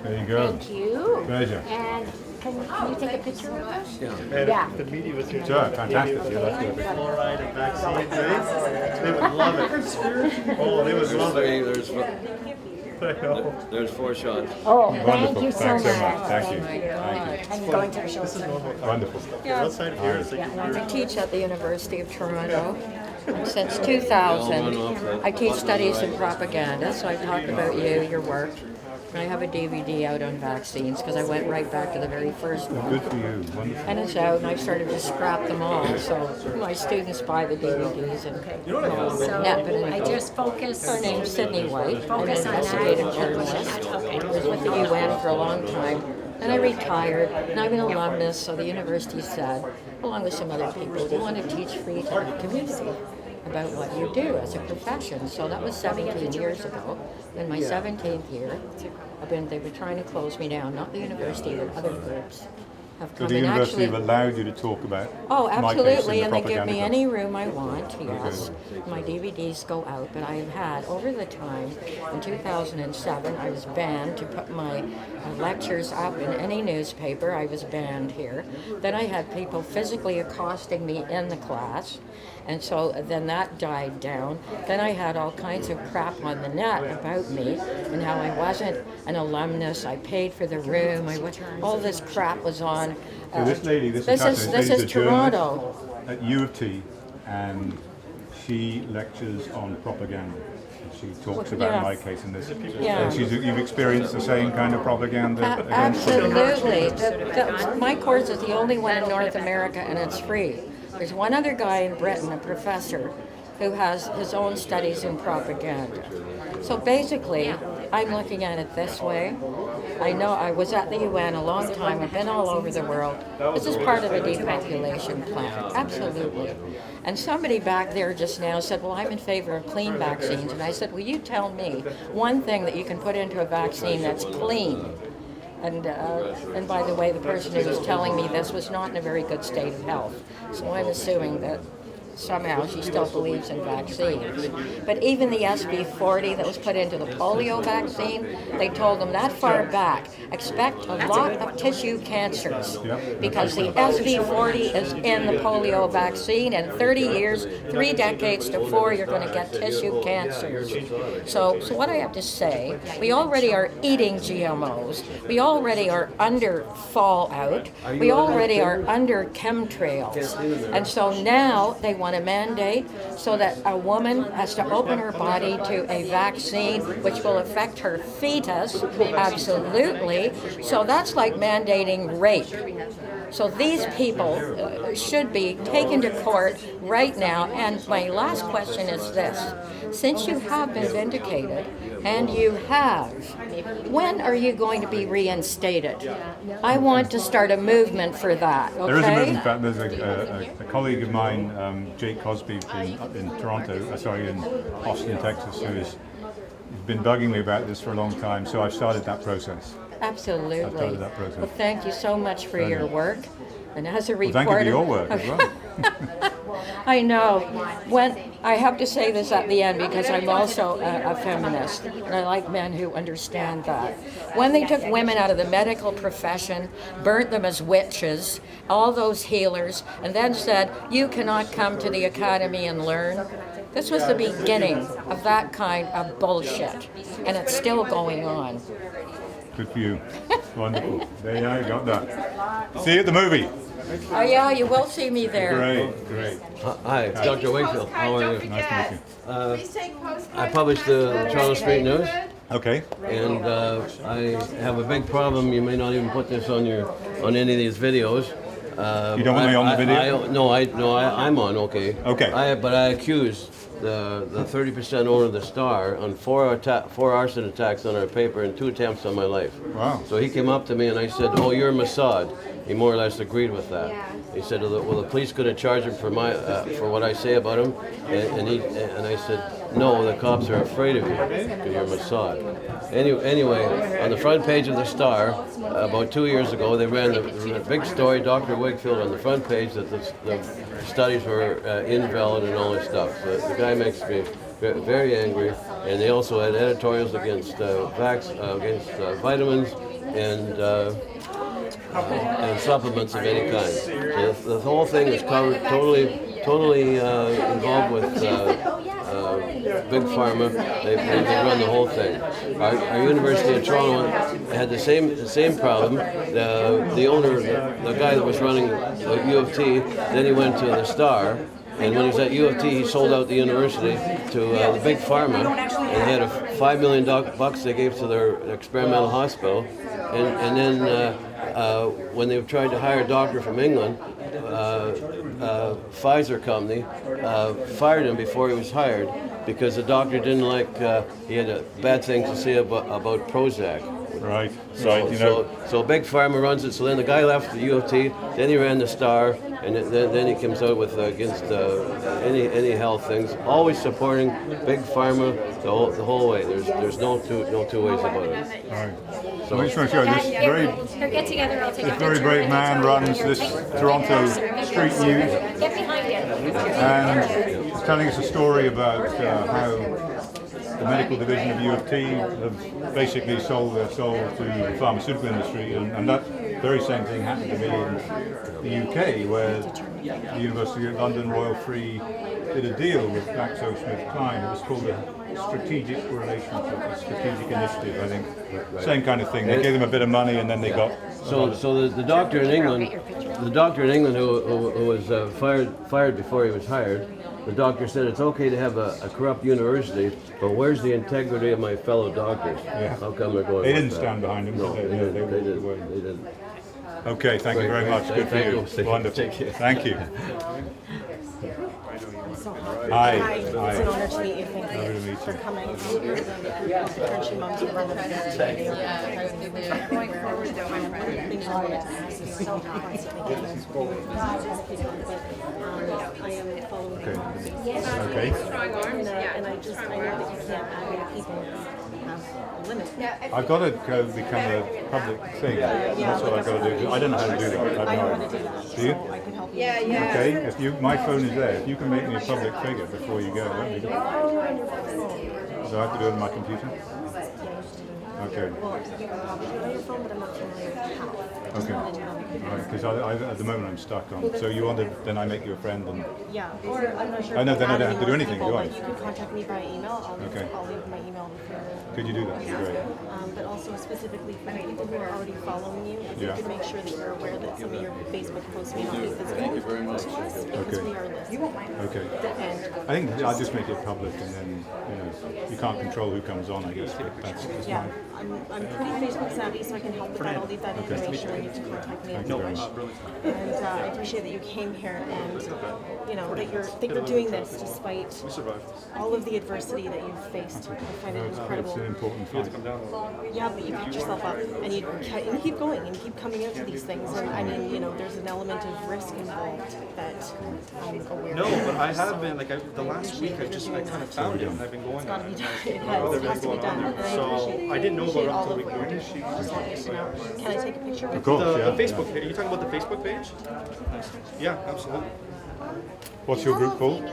There you go. Thank you. Pleasure. And can you take a picture of us? Yeah. The media was here. Sure, fantastic. Fluoride and vaccines, they would love it. Oh, they would love it. There's 4 shots. Oh, Wonderful. thank you so Thanks much. so much. Thank you. Thank you. I'm going to the show. Wonderful. Outside of here is like I teach at the University of Toronto. Since 2000, I teach studies in propaganda, so I talk about you, your work. And I have a DVD out on vaccines because I went right back to the very first one. Good for you. Wonderful. And it's out, and I started to scrap them all. So my students buy the DVDs and So I just focus. Her name's Sydney White. I'm an Focus on that. investigative journalist. I was with the UN for a long time. And I retired, and I'm an alumnus, so the university said, along with some other people, do you want to teach free to the community about what you do as a profession? So that was 17 years ago. In my 17th year, they've been trying to close me down, not the university, but other groups. have So come the in. university Actually, have allowed you to talk about oh, my case absolutely, in and the they give propaganda me club. any room I want, yes. My DVDs go out, but I've had, over the time, in 2007, I was banned to put my lectures up in any newspaper. I was banned here. Then I had people physically accosting me in the class, and so then that died down. Then I had all kinds of crap on the net about me and how I wasn't an alumnus. I paid for the room. All this crap was on. So this lady, this is is a Toronto. journalist at U of T, and she lectures on propaganda. She talks about my case in this. Yeah. And you've experienced the same kind of propaganda against Absolutely. My course is the only one in North America, and it's free. There's one other guy in Britain, a professor, who has his own studies in propaganda. So basically, I'm looking at it this way. I know I was at the UN a long time. I've been all over the world. This is part of a depopulation plan. Absolutely. And somebody back there just now said, well, I'm in favor of clean vaccines. And I said, will you tell me one thing that you can put into a vaccine that's clean? And by the way, the person who was telling me this was not in a very good state of health. So I'm assuming that somehow she still believes in vaccines. But even the SB40 that was put into the polio vaccine, they told them that far back, expect a lot of tissue cancers because the SB40 is in the polio vaccine, and 30 years, 3 decades to 4, you're going to get tissue cancers. So what I have to say, we already are eating GMOs. We already are under fallout. We already are under chemtrails. And so now they want to mandate so that a woman has to open her body to a vaccine which will affect her fetus. Absolutely. So that's like mandating rape. So these people should be taken to court right now. And my last question is this. Since you have been vindicated, and you have, when are you going to be reinstated? I want to start a movement for that, okay? There is a movement. In fact, there's a colleague of mine, Jake Cosby, in Austin, Texas, who has been bugging me about this for a long time, so I've started that process. Absolutely. I've started that process. Well, thank you so much for your work. And as a reporter... Well, thank you for your work as well. I know. When I have to say this at the end because I'm also a feminist, and I like men who understand that. When they took women out of the medical profession, burnt them as witches, all those healers, and then said, you cannot come to the academy and learn, this was the beginning of that kind of bullshit, and it's still going on. Good for you. Wonderful. There you go, got that. See you at the movie. Oh yeah, you will see me there. Great. Hi, it's Dr. Wakefield. How are you? Nice to meet you. I published the Toronto Street News. Okay. And I have a big problem. You may not even put this on any of these videos. You don't want me on the video? I'm on. Okay. Okay. But I accused the 30% owner of the Star on 4 arson attacks on our paper and 2 attempts on my life. Wow. So he came up to me and I said, "Oh, you're Mossad." He more or less agreed with that. He said, "Well, the police could have charged him for what I say about him," and I said, "No, the cops are afraid of you because you're Mossad." Anyway, on the front page of the Star, about 2 years ago, they ran the big story, Dr. Wakefield, on the front page that the studies were invalid and all this stuff. So the guy makes me very angry, and they also had editorials against vitamins and supplements of any kind. So the whole thing is covered totally involved with Big Pharma. They run the whole thing. Our University of Toronto had the same problem. The owner, the guy that was running the U of T, then he went to the Star. And when he was at U of T, he sold out the university to the Big Pharma, and they had $5 million they gave to their experimental hospital. And then when they tried to hire a doctor from England, Pfizer company fired him before he was hired because the doctor didn't like, he had a bad thing to say about Prozac. Right, So, right, you know. so Big Pharma runs it. So then the guy left the U of T, then he ran the Star, and then he comes out with against any health things, always supporting Big Pharma the whole way. There's no two ways about it. Right. So I just want to show this Get together, I'll take this very brave man runs this Toronto street news, Get behind him. and he's telling us a story about how the medical division of U of T have basically sold their soul to the pharmaceutical industry, and that very same thing happened to me in the UK, where the University of London Royal Free did a deal with GlaxoSmithKline. It was called a strategic relationship, a strategic initiative, I think. Same kind of thing. They gave them a bit of money, and then they got. So the doctor in England, who was fired before he was hired, the doctor said it's okay to have a corrupt university, but where's the integrity of my fellow doctors? Yeah. How come they're going? They with didn't that? stand behind him. No, did they? they didn't. Okay, thank you very much. Good for you. Wonderful. Thank you. Hi. Hi. It's an honor to meet you. Thank you for coming. Crunchy Moms are running going forward, though, my friend. Things I wanted to ask is so constantly getting I am following Okay. Okay. And I know that you can't add many people have a limit. I've got to become a public thing. That's what I've got to do. I don't know how to do that. I know how to do that. Do you? So I can help you. Okay. If my phone is there. If you can make me a public figure before you go, that'd be good. So I have to do it on my computer. Okay. Well, you can probably do it on your phone, but I'm not familiar with how. Okay. All right. Because at the moment I'm stuck on. So you want to? Then I make you a friend and. Yeah. Or I'm not sure. I know. Then I don't have to do anything, do I? But you can contact me by email. I'll leave my email with you. Could you do that? That'd be great. But also specifically for the people who are already following you, if you could make sure that you're aware that some of your Facebook posts may not be visible to us because we are listed. Okay. And I think I'll just make it public, and then you can't control who comes on. I guess that's yeah, I'm pretty Facebook savvy, so I can help with that. I'll leave that information, and you can contact me if you wish. And I appreciate that you came here, and that you're doing this despite all of the adversity that you've faced. I find it incredible. It's an important fight. Yeah, but you picked yourself up, and you keep going, and you keep coming out to these things. And I mean, there's an element of risk involved that I'm aware of. No, but I have been, the last week I kind of found it, and I've been going on it. It has to be done. So I didn't know about it until we Can I take a picture of it? Of course, the Facebook page. Are you talking about the Facebook page? Yeah, absolutely. What's your group called?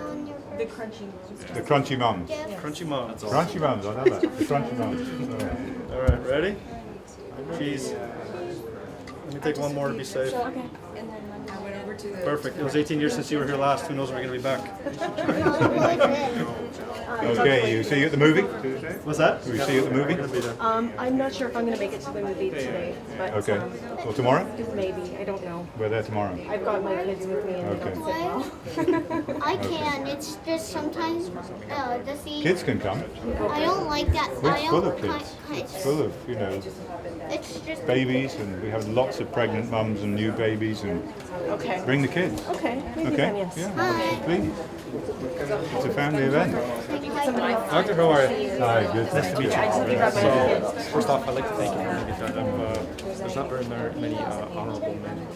The Crunchy Moms. The Crunchy Moms. Crunchy Moms. Crunchy Moms, I love that. The Crunchy Moms. All right, ready? Cheese. Let me take one more to be safe. Okay. Perfect. It was 18 years since you were here last. Who knows when we're going to be back? Okay, you see you at the movie? What's that? Will you see you at the movie? I'm not sure if I'm going to make it to the movie today, but Okay. Well, tomorrow? Maybe. I don't know. We're there tomorrow. I've got my kids with me and they don't sit well. I can. It's just sometimes the scene. Kids can come. I don't like that. It's full of kids. It's full of, It's just babies, and we have lots of pregnant mums and new babies, and okay. Bring the kids. Okay. Maybe Okay. then, yes. Yeah. Please. It's a family event. Doctor, how are you? Hi, good. Nice to meet you. So, first off, I'd like to thank you for making that. There's not very many honorable men,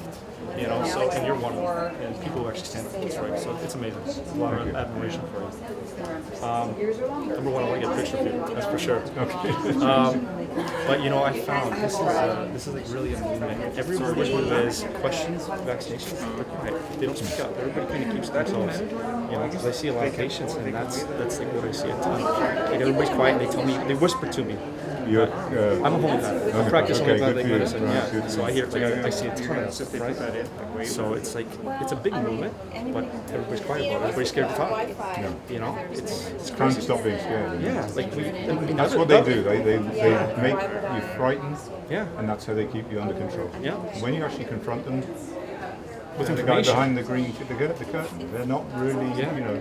so, and you're one of them, and people who actually stand up for what's right, so it's amazing. A lot of admiration for you. Number one, I want to get a picture of you, that's for sure. Okay. But I found this is like really a movement. Everybody who has questions vaccinations, they're quiet. They don't speak up. Everybody kind of keeps to themselves. Because I see a lot of patients, and that's like what I see a ton. Like everybody's quiet, and they tell me, they whisper to me. You're, I'm a homeopath. I practice homeopathic medicine. Right, Yeah. So I hear, I see a ton of stuff, right? So it's like it's a big movement, but everybody's quiet about it. Everybody's scared to talk. It's time to crazy. stop being scared. Yeah, That's what they do. They make you frightened. Yeah. And that's how they keep you under control. Yeah. When you actually confront them, with and the guy information. behind the green, the curtain. They're not really, you know,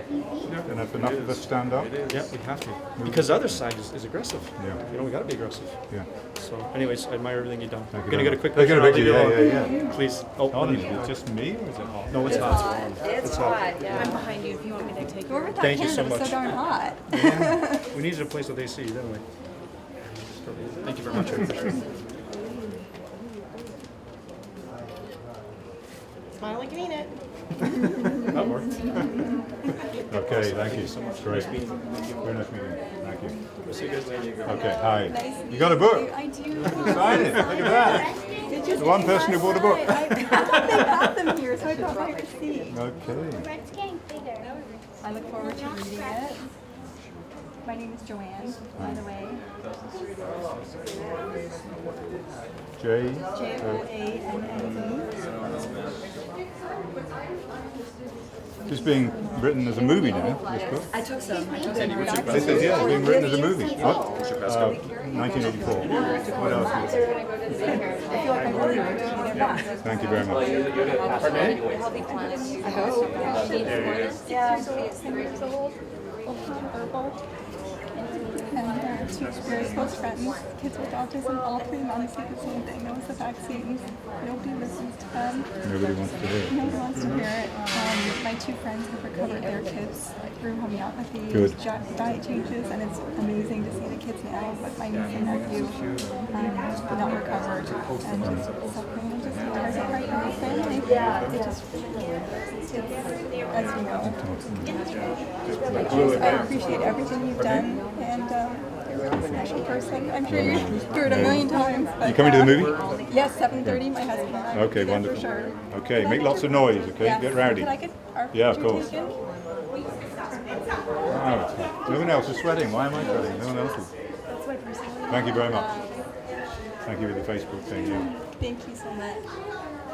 enough of us stand up. Yeah, we have to. Because the other side is aggressive. Yeah. You know, we gotta be aggressive. Yeah. So, anyways, I admire everything you've done. Thank you Gonna very get a quick much. picture. Take a I'll leave you picture, alone. yeah. Please. It's just me, or is it hot? No, it's hot. It's hot, yeah. I'm behind you if you want me to take you. Whoever thought Thank you Canada so was much. so darn hot. Yeah. We needed a place with AC, didn't we? Thank you very much. I appreciate it. Smile like you mean it. That worked. Okay, thank you so much. Great. Very nice meeting you. Thank you. We'll see you guys later. Okay, hi. You got a book? I do. Sign it. Look at that. The one person who bought a book. I thought they had them here, so I thought I would see. Okay. It's getting bigger. I look forward to reading it. My name is Joanne, by the way. Joanne. It's being written as a movie now, this book. I took some. This is, yeah, it's being written as a movie. 1984. What else? I feel like I'm really reading their book. Thank you very much. Healthy Planet. I hope. Yeah, I'm 7 years old. Herbal. And two very close friends, kids with autism, all 3 moms say the same thing. That was the vaccines. Nobody listens to them. Nobody wants to hear it. Nobody wants to hear it. My 2 friends have recovered their kids through homeopathy, Good. diet changes, and it's amazing to see the kids now. But my niece and nephew not recovered, and suffering and just tears apart the whole family. It just as you know. I appreciate everything you've done, and you're a really special person. I'm sure you've heard it a million times. But, You coming to the movie? Yes, 7:30. My husband and I will Okay, be there wonderful. for sure. Okay, make lots of noise, okay? Yes. Get rowdy. Can I get our Yeah, of picture course. taken? Oh, no one else is sweating. Why am I sweating? No one else is. That's my personal. Thank you very much. Thank you for the Facebook thing, yeah. Thank you so much.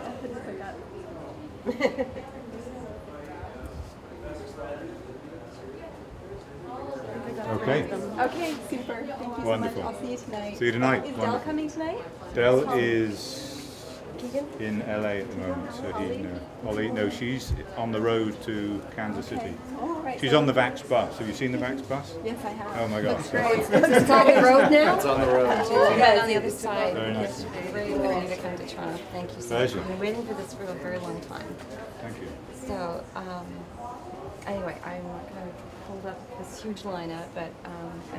I'll put this back up. Okay. Okay, super. Thank you Wonderful. so much. I'll see you tonight. See you tonight. Is Dell Wonderful. coming tonight? Dell is in LA at the moment, so Ollie, no, she's on the road to Kansas City. Oh, right. She's on the Vax bus. Have you seen the Vax bus? Yes, I have. Oh my God. Looks great. It's on the road now? It's on the road. Yeah, on the other side. Very nice. We're ready to come to Toronto. Thank you so much. Pleasure. I've been waiting for this for a very long time. Thank you. So, anyway, I'm kind of pulled up this huge lineup, but I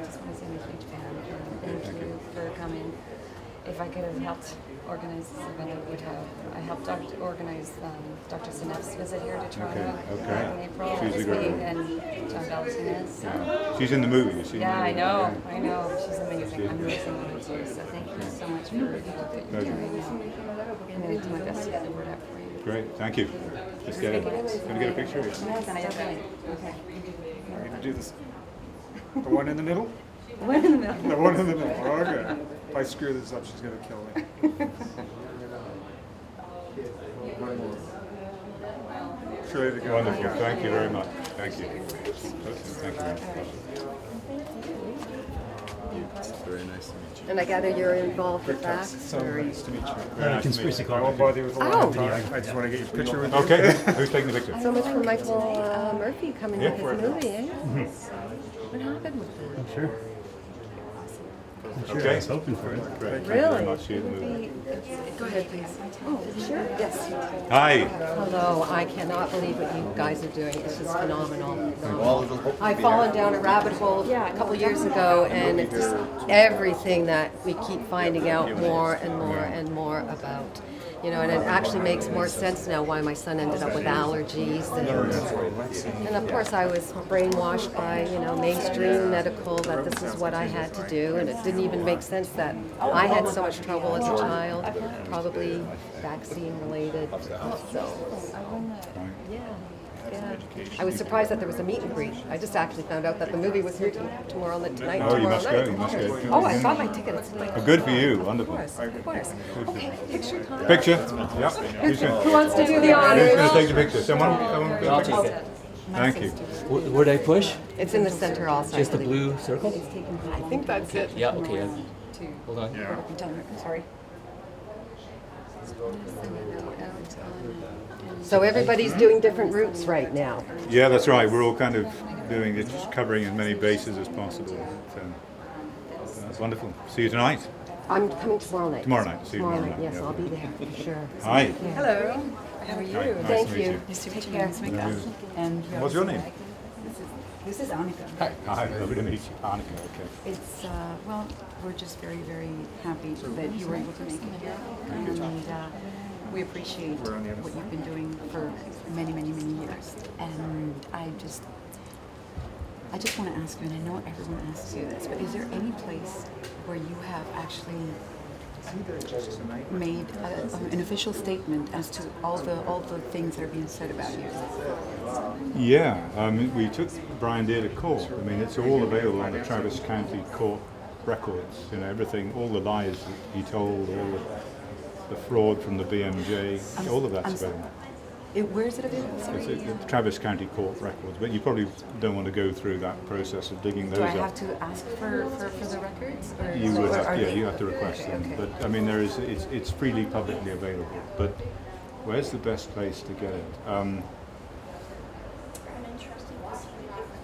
just want to say I'm a huge fan. And thank you for coming. If I could have helped organize this event, I would have. I helped organize Dr. Seneff's visit here to Toronto in April She's a great week, one. and John Valentina's. So. Yeah. She's in the movie. She's Yeah, I in the know. movie. I know. She's amazing. I'm amazing on it too. So thank you so much for doing. I'm going to do my best to get the word out for you. Great. Thank you. Just get it. Gonna get a picture of you. Yes, I okay. Are you gonna do this? The one in the middle? The one in the middle. The one in the middle. Okay. If I screw this up, she's gonna kill me. Sure to go. Wonderful. Thank you very much. Thank you. Thank you very much. Very nice to meet you. And I gather you're involved with that. So nice to meet you. Very nice to meet Conspiracy you. Culture. I won't bother you with a lot of Oh. time. I just want to get your picture with you. Okay. Who's taking the picture? So much for Michael Murphy coming Yeah. with his movie, eh? What happened with that? I'm sure. Okay. I was hoping for it. Great. Thank you Really? very much. See you in the movie. Go ahead, please. Oh, sure. Yes. Hi. Hello. I cannot believe what you guys are doing. It's just phenomenal. Well, I've fallen down a rabbit hole a couple years ago, and it's just everything that we keep finding out more and more and more about. You know, and it actually makes more sense now why my son ended up with allergies. And of course, I was brainwashed by, mainstream medical that this is what I had to do. And it didn't even make sense that I had so much trouble as a child, probably vaccine related. So, yeah. I was surprised that there was a meet and greet. I just actually found out that the movie was here tomorrow night. Oh, you must go. You must go. Oh, I saw my ticket. It's Well, good for you. Wonderful. Of course. Okay, picture time. Picture? Yep. Who wants to do the honors? Who's going to take the picture? Someone? I'll take it. Thank you. Where'd I push? It's in the center also. Just the blue circle? I think that's it. Yeah, okay. Hold on. Sorry. So everybody's doing different routes right now. Yeah, that's right. We're all kind of doing it, just covering as many bases as possible. So that's wonderful. See you tonight. I'm coming tomorrow night. Tomorrow night. See you tomorrow night. Yes, Yeah. I'll be there for sure. Hi. Hello. How are you? Hi, nice Thank to meet you. you. Nice to meet you. And what's your name? This is Annika. Hi. Hi. Lovely to meet you, Annika. Okay. It's, well, we're just very, very happy that you were able to make it here. And we appreciate what you've been doing for many, many, many years. And I just want to ask you, and I know everyone asks you this, but is there any place where you have actually made an official statement as to all the things that are being said about you? Yeah, we took Brian Deere to court. I mean, it's all available on the Travis County court records. You know, everything, all the lies that he told, all the fraud from the BMJ, all of that's available. Where is it available? Sorry. It's the Travis County court records, but you probably don't want to go through that process of digging those up. Do I have to ask for the records? Or You would have, they, you have to request them. Okay. But I mean, it's freely publicly available. But where's the best place to get it?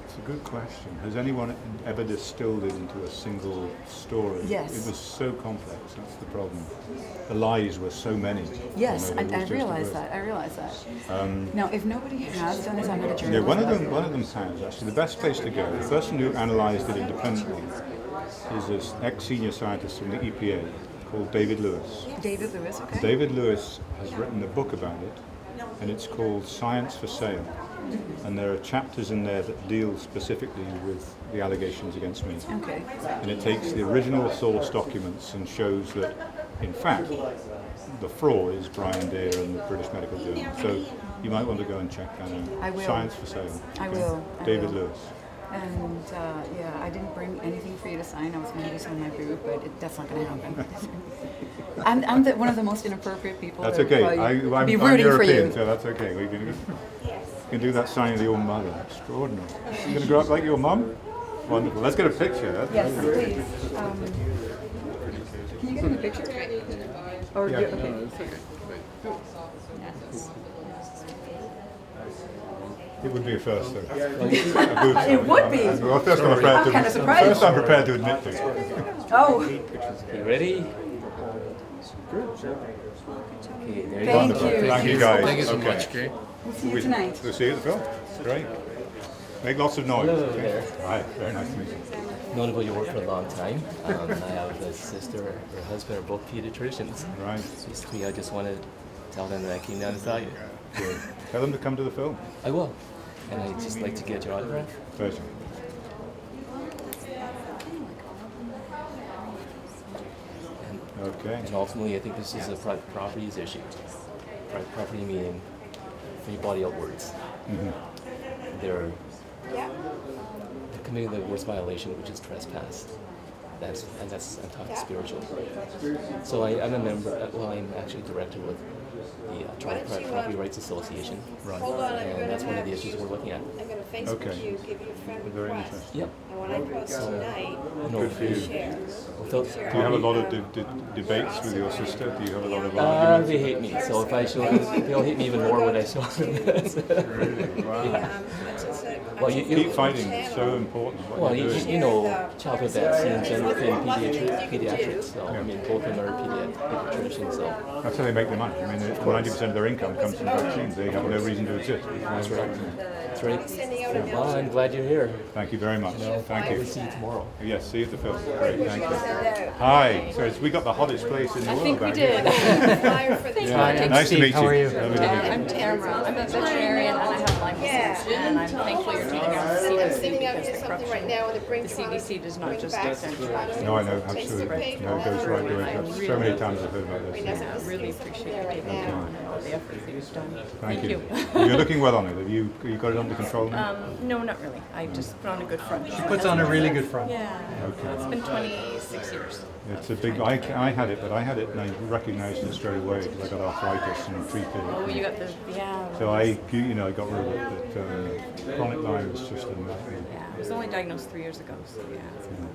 It's a good question. Has anyone ever distilled it into a single story? Yes. It was so complex. That's the problem. The lies were so many. Yes, You know, I realize that. I realize that. Now, if nobody has done it, I'm not a Yeah, journalist. one of them has actually. The best place to go. The person who analysed it independently is this ex-senior scientist from the EPA called David Lewis. David Lewis, okay. David Lewis has written a book about it, and it's called Science for Sale. And there are chapters in there that deal specifically with the allegations against me. Okay. And it takes the original source documents and shows that, in fact, the fraud is Brian Deere and the British Medical Journal. So you might want to go and check that out. I will. Science for Sale. I will. David Lewis. And yeah, I didn't bring anything for you to sign. I was going to sign my book, but that's not going to happen. I'm one of the most inappropriate people. That's that okay. would I'm be rooting European, for you. so that's okay. We can do that signing of your mother. Extraordinary. You going to grow up like your mum? Wonderful. Let's get a picture. Yes, please. Can you get me a picture? Or Yeah. okay. It would be a first, though. It would be. Well, first I'm kind of surprised. First I'm prepared to admit to. Oh. You ready? Okay, there you Thank go. you. Thank you, guys. Thank you so Okay. much, Kay. We'll see you tonight. We'll see you at the film. Great. Make lots of noise. Hello Okay. there. Hi, very nice to meet you. Known about your work for a long time. I have a sister, her husband are both pediatricians. Right. Basically, I just want to tell them that I came down and saw you. Good. Tell them to come to the film. I will. And I'd just like to get your autograph. Pleasure. Okay. And ultimately, I think this is a private properties issue. Private property meaning free body outwards. They're committing the worst violation, which is trespass. I'm talking spiritual. So I'm a member, well, I'm actually director with the Toronto Private Property Rights Association. Right. And that's one of the issues we're looking at. I'm going to Facebook Okay. you, give you a friend Very request. interesting. Yep. And when I post tonight, Good for you. share. Without, Do you have a lot of debates with your sister? Do you have a lot of arguments? they hate me, so if I show them, they'll hate me even more when I show them this. Really? Wow. Well, you Keep fighting. It's so important. What Well, you're doing. you know, childhood vaccines and within pediatrics, so I mean, both of them are pediatricians, so. That's how they make their money. I mean, 90% of their income comes from vaccines. They have no reason to exist. That's right. That's right. Well, I'm glad you're here. Thank you very much. Thank you. We'll see you tomorrow. Yes, see you at the film. Great, thank you. Hi. So we got the hottest place in the I world think we back did. here. Flyer for the Yeah. Nice to meet you. How are you? Lovely to meet you. I'm Tamara. I'm a veterinarian and I have Lyme disease. And I'm thankful you're taking out the CDC because the corruption. The CDC does not just extend. No, I know, absolutely. No, it goes right away. So many times I've heard about this. I really appreciate you taking it on and all the effort that you've done. Thank you. You're looking well on it. Have you got it under control now? No, not really. I just put on a good front. She puts on a really good front. Yeah. Okay. It's been 26 years. It's a big. I had it, but I had it and I recognised it straight away because I got arthritis and treated it. Oh, you got the, yeah. So I got rid of it. But chronic Lyme is just a nightmare. Yeah, I was only diagnosed 3 years ago, so yeah. It's been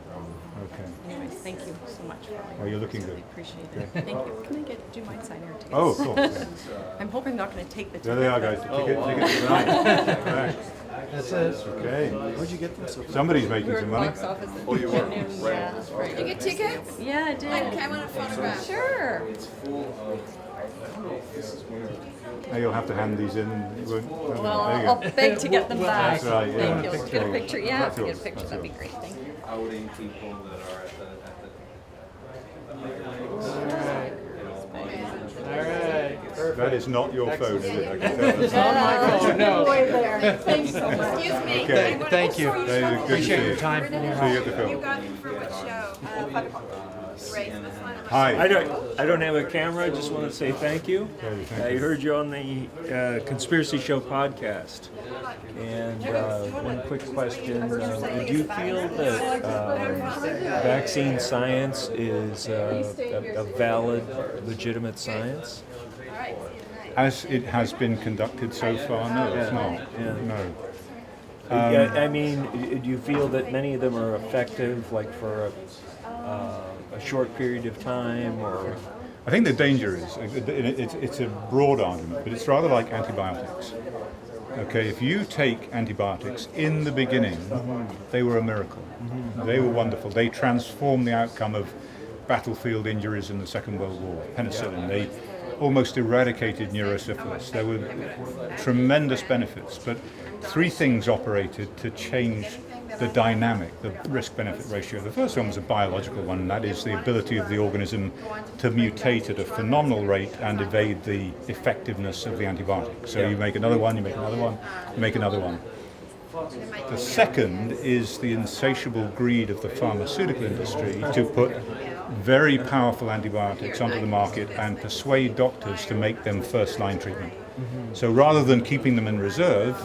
Okay. Anyways, thank you so much for all your Oh, you're looking good. Appreciate it. Good. Thank you. Can I do you mind signing our tickets? Oh, of course. I'm hoping they're not going to take the tickets. There they are, guys. though. Tickets tonight. Right. That's it. Okay. Where'd you get them? Somebody's making some money. Oh, you were? Yeah, that's right. Did you get tickets? Yeah, I did. Okay, I want a photograph. Sure. Now you'll have to hand these in. Well, There you I'll go. beg to get them back. That's right, yeah. Thank you. Let's get a picture. Yeah, That's if we get a yours. picture, That's that'd be yours. great. Thank you. Outing people that are at the That is not your phone, is it? I can tell. It's not my phone, no. Thanks so much. Excuse me. Okay. Thank you. Good to Appreciate see your you. time. See you at the film. You got him for what show? 5 o'clock. Great. Let's find out. Hi. I don't have a camera. I just want to say thank you. I heard you on the Conspiracy Show podcast. And one quick question: do you feel that vaccine science is a valid, legitimate science? As it has been conducted so far, no, it's not. Yeah. No. I mean, do you feel that many of them are effective, like for a short period of time, or? I think the danger is, it's a broad argument, but it's rather like antibiotics. Okay, if you take antibiotics, in the beginning, they were a miracle. They were wonderful. They transformed the outcome of battlefield injuries in the Second World War. Penicillin, they almost eradicated neurosyphilis. There were tremendous benefits, but three things operated to change the dynamic, the risk-benefit ratio. The first one was a biological one, and that is the ability of the organism to mutate at a phenomenal rate and evade the effectiveness of the antibiotic. So you make another one, you make another one, you make another one. The second is the insatiable greed of the pharmaceutical industry to put very powerful antibiotics onto the market and persuade doctors to make them first-line treatment. So rather than keeping them in reserve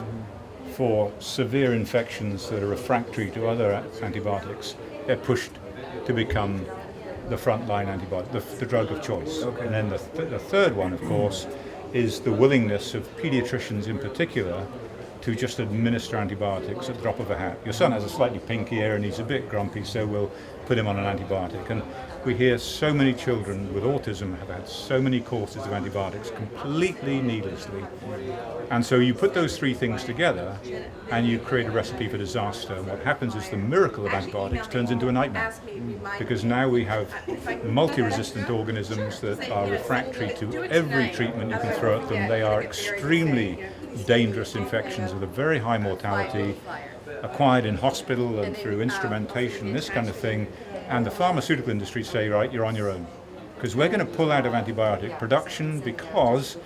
for severe infections that are refractory to other antibiotics, they're pushed to become the front-line antibiotic, the drug of choice. Okay. And then the third one, of course, is the willingness of pediatricians in particular to just administer antibiotics at the drop of a hat. Your son has a slightly pink ear and he's a bit grumpy, so we'll put him on an antibiotic. And we hear so many children with autism have had so many courses of antibiotics completely needlessly. And so you put those three things together and you create a recipe for disaster. And what happens is the miracle of antibiotics turns into a nightmare. Because now we have multi-resistant organisms that are refractory to every treatment you can throw at them. They are extremely dangerous infections with a very high mortality, acquired in hospital and through instrumentation, this kind of thing. And the pharmaceutical industry say, right, you're on your own. Because we're going to pull out of antibiotic production because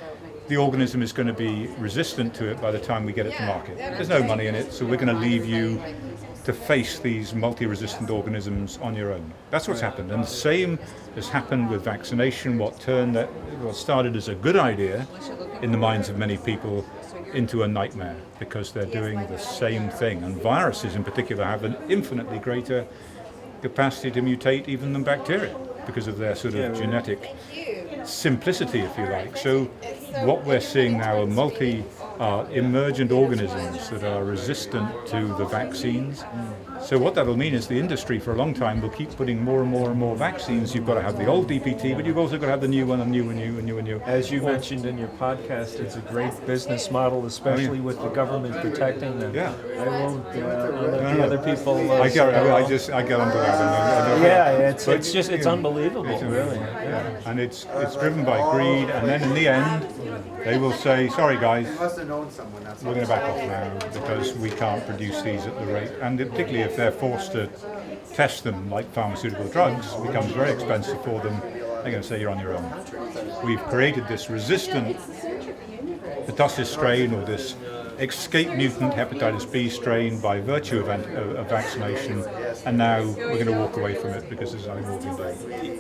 the organism is going to be resistant to it by the time we get it to market. There's no money in it, so we're going to leave you to face these multi-resistant organisms on your own. That's what's happened. And the same has happened with vaccination. What started as a good idea in the minds of many people into a nightmare because they're doing the same thing. And viruses in particular have an infinitely greater capacity to mutate even than bacteria because of their sort of genetic simplicity, if you like. So what we're seeing now are emergent organisms that are resistant to the vaccines. So what that'll mean is the industry for a long time will keep putting more and more and more vaccines. You've got to have the old DPT, but you've also got to have the new one, and new and new and new and new. As you mentioned in your podcast, it's a great business model, especially with the government protecting them. Yeah. I won't let the other people. I get onto that. It's unbelievable, really. Yeah. And it's driven by greed, and then in the end, they will say, sorry guys, we're going to back off now because we can't produce these at the rate. And particularly if they're forced to test them like pharmaceutical drugs, it becomes very expensive for them. They're going to say you're on your own. We've created this resistant pertussis strain or this escape mutant hepatitis B strain by virtue of vaccination, and now we're going to walk away from it because there's nothing more we can do.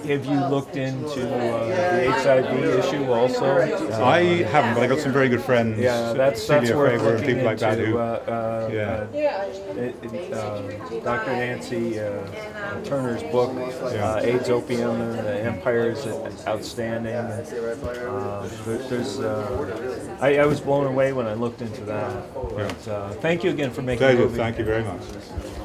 Have you looked into the HIV issue also? I haven't, but I got some very good friends, that's Celia worth Faber and people like that who, Dr. Nancy Turner's book, AIDS, Opium, and the Empire is outstanding. I was blown away when I looked into that. But, thank you again for making the movie. Thank you very much.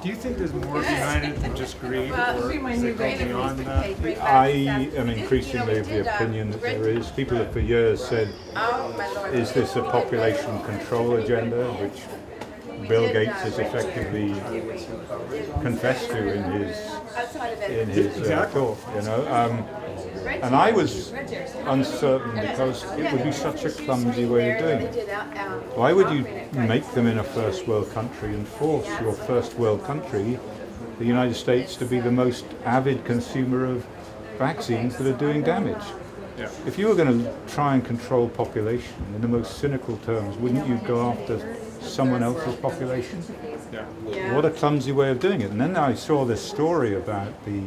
Do you think there's more being united in just greed, or does it go beyond that? I am increasingly of the opinion that there is. People have for years said, is this a population control agenda, which Bill Gates has effectively confessed to in his talk, you know. And I was uncertain because it would be such a clumsy way of doing it. Why would you make them in a first world country and force your first world country, the United States, to be the most avid consumer of vaccines that are doing damage? Yeah. If you were going to try and control population in the most cynical terms, wouldn't you go after someone else's population? Yeah. What a clumsy way of doing it. And then I saw this story about the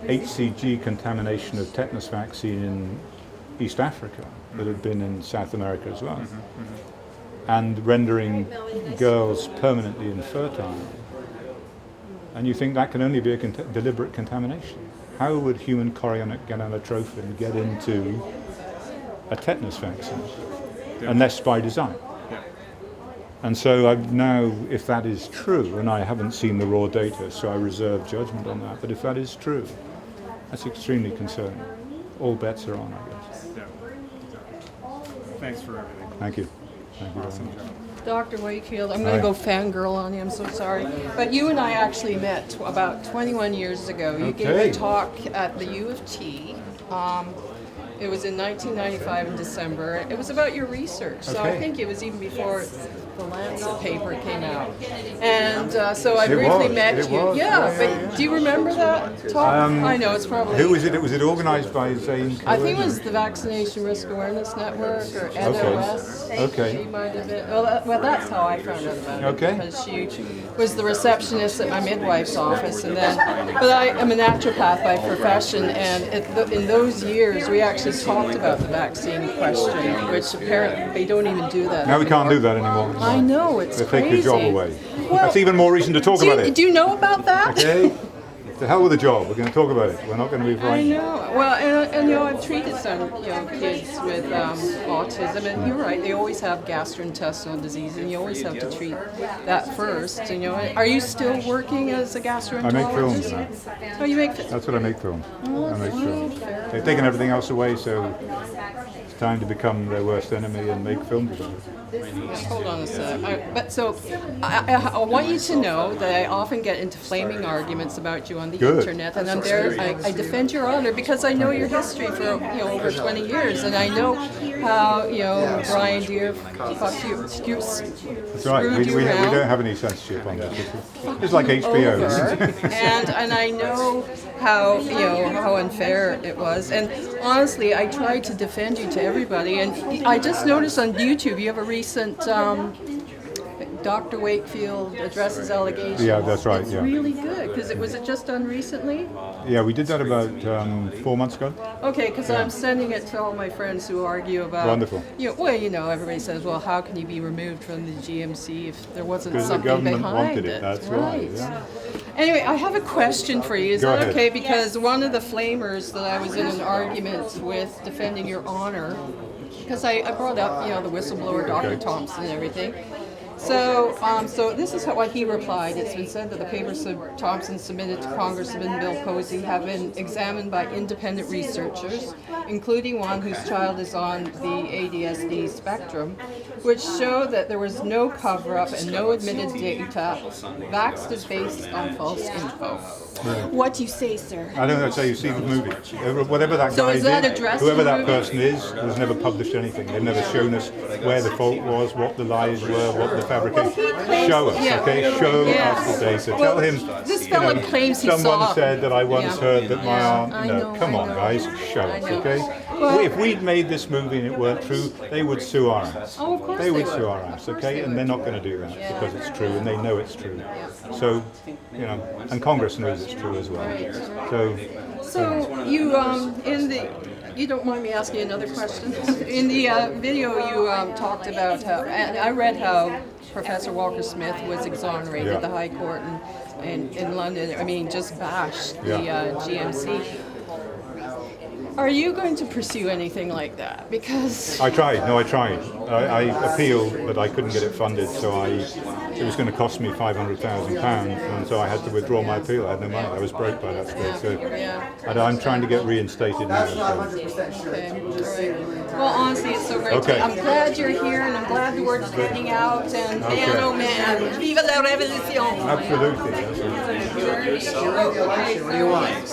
HCG contamination of tetanus vaccine in East Africa that had been in South America as well, and rendering girls permanently infertile. And you think that can only be a deliberate contamination. How would human chorionic gonadotrophin get into a tetanus vaccine unless by design? And so I've now, if that is true, and I haven't seen the raw data, so I reserve judgment on that, but if that is true, that's extremely concerning. All bets are on, I guess. Yeah. Thanks for everything. Thank you. Thank you very much. Dr. Wakefield, I'm going to Hi. go fangirl on you, I'm so sorry. But you and I actually met about 21 years ago. You gave Okay. a talk at the U of T. It was in 1995 in December. It was about your research, so I Okay. think it was even before the Lancet paper came out. And so I It briefly was, met it you. was. Yeah, but do you remember that talk? I know it's probably. Who was it? Was it organised by Zane I think it Cohen? was the Vaccination Risk Awareness Network or NOS. Okay. She might have been. Well, that's how I found out about it. Okay. Because she was the receptionist at my midwife's office, and then. But I am a naturopath by profession, and in those years we actually talked about the vaccine question, which apparently they don't even do that. Now we can't anymore. do that anymore. I know, it's They crazy. take your job away. Well, That's even more reason to talk about it. Do you know about that? Okay? The hell with the job. We're going to talk about it. We're not going to be I frightened. know. Well, and you know, I've treated some kids with autism, and you're right. They always have gastrointestinal disease, and you always have to treat that first. And, you know, are you still working as a gastroenterologist? I make films now. Oh, you make films. That's what I make films. Oh, I make that's films. fair. They've taken everything else away, so it's time to become their worst enemy and make films about it. Hold on a sec. I want you to know that I often get into flaming arguments about you on the Good. internet, and I'm there. I defend your honor because I know your history for over 20 years, and I know how Brian Deere fucked you, That's right. We screwed you around. don't have any censorship on this. It's like HBO. and I know how how unfair it was, and honestly, I tried to defend you to everybody, and I just noticed on YouTube you have a recent Dr. Wakefield addresses allegations. Yeah, that's right, It's yeah. really good because was it just done recently? Yeah, we did that about 4 months ago. Okay, because Yeah. I'm sending it to all my friends who argue about. Wonderful. Everybody says, well, how can you be removed from the GMC if there wasn't Because the something government behind wanted it, that's right, yeah. Anyway, I have a question for you. Is Go that ahead. okay? Because one of the flamers that I was in an argument with defending your honor, because I brought up, the whistleblower, Dr. Okay. Thompson and everything. So, this is what he replied. It's been said that the papers Thompson submitted to Congressman Bill Posey have been examined by independent researchers, including one whose child is on the ADSD spectrum, which show that there was no cover-up and no admitted data. Vaxxed is based on false info. What do you say, sir? I don't know, so you see the movie. Whatever that So guy is that did, addressed whoever in the that movie? person is, has never published anything. They've never shown us where the fault was, what the lies were, what the fabrication. Show us, Yeah. okay? Show Yes. us the data. Well, Tell him. this fella claims he someone saw. said that I once Yeah. heard that my Yeah, aunt. I No, know, come I on, know. guys, show I us, know. okay? Well- If we'd made this movie and it weren't true, they would sue our ass. Oh, of course they they would would. sue our ass, okay? And they're not going to do that because it's true, and they know it's true. So, and Congress knows it's true as well. So you you don't mind me asking another question? In the video, you talked about how, and I read how Professor Walker Smith was exonerated Yeah. at the High Court in London. I mean, just bashed the Yeah. GMC. Are you going to pursue anything like that? Because I tried. No, I tried. I appealed, but I couldn't get it funded, so it was going to cost me £500,000, and so I had to withdraw my appeal. I had no money. I was broke by that stage. So, and I'm trying to get reinstated now. So. Okay. Well, honestly, it's so great. Okay. I'm glad you're here, and I'm glad the word's getting out. And piano man, viva la revolution! Absolutely. What do you want?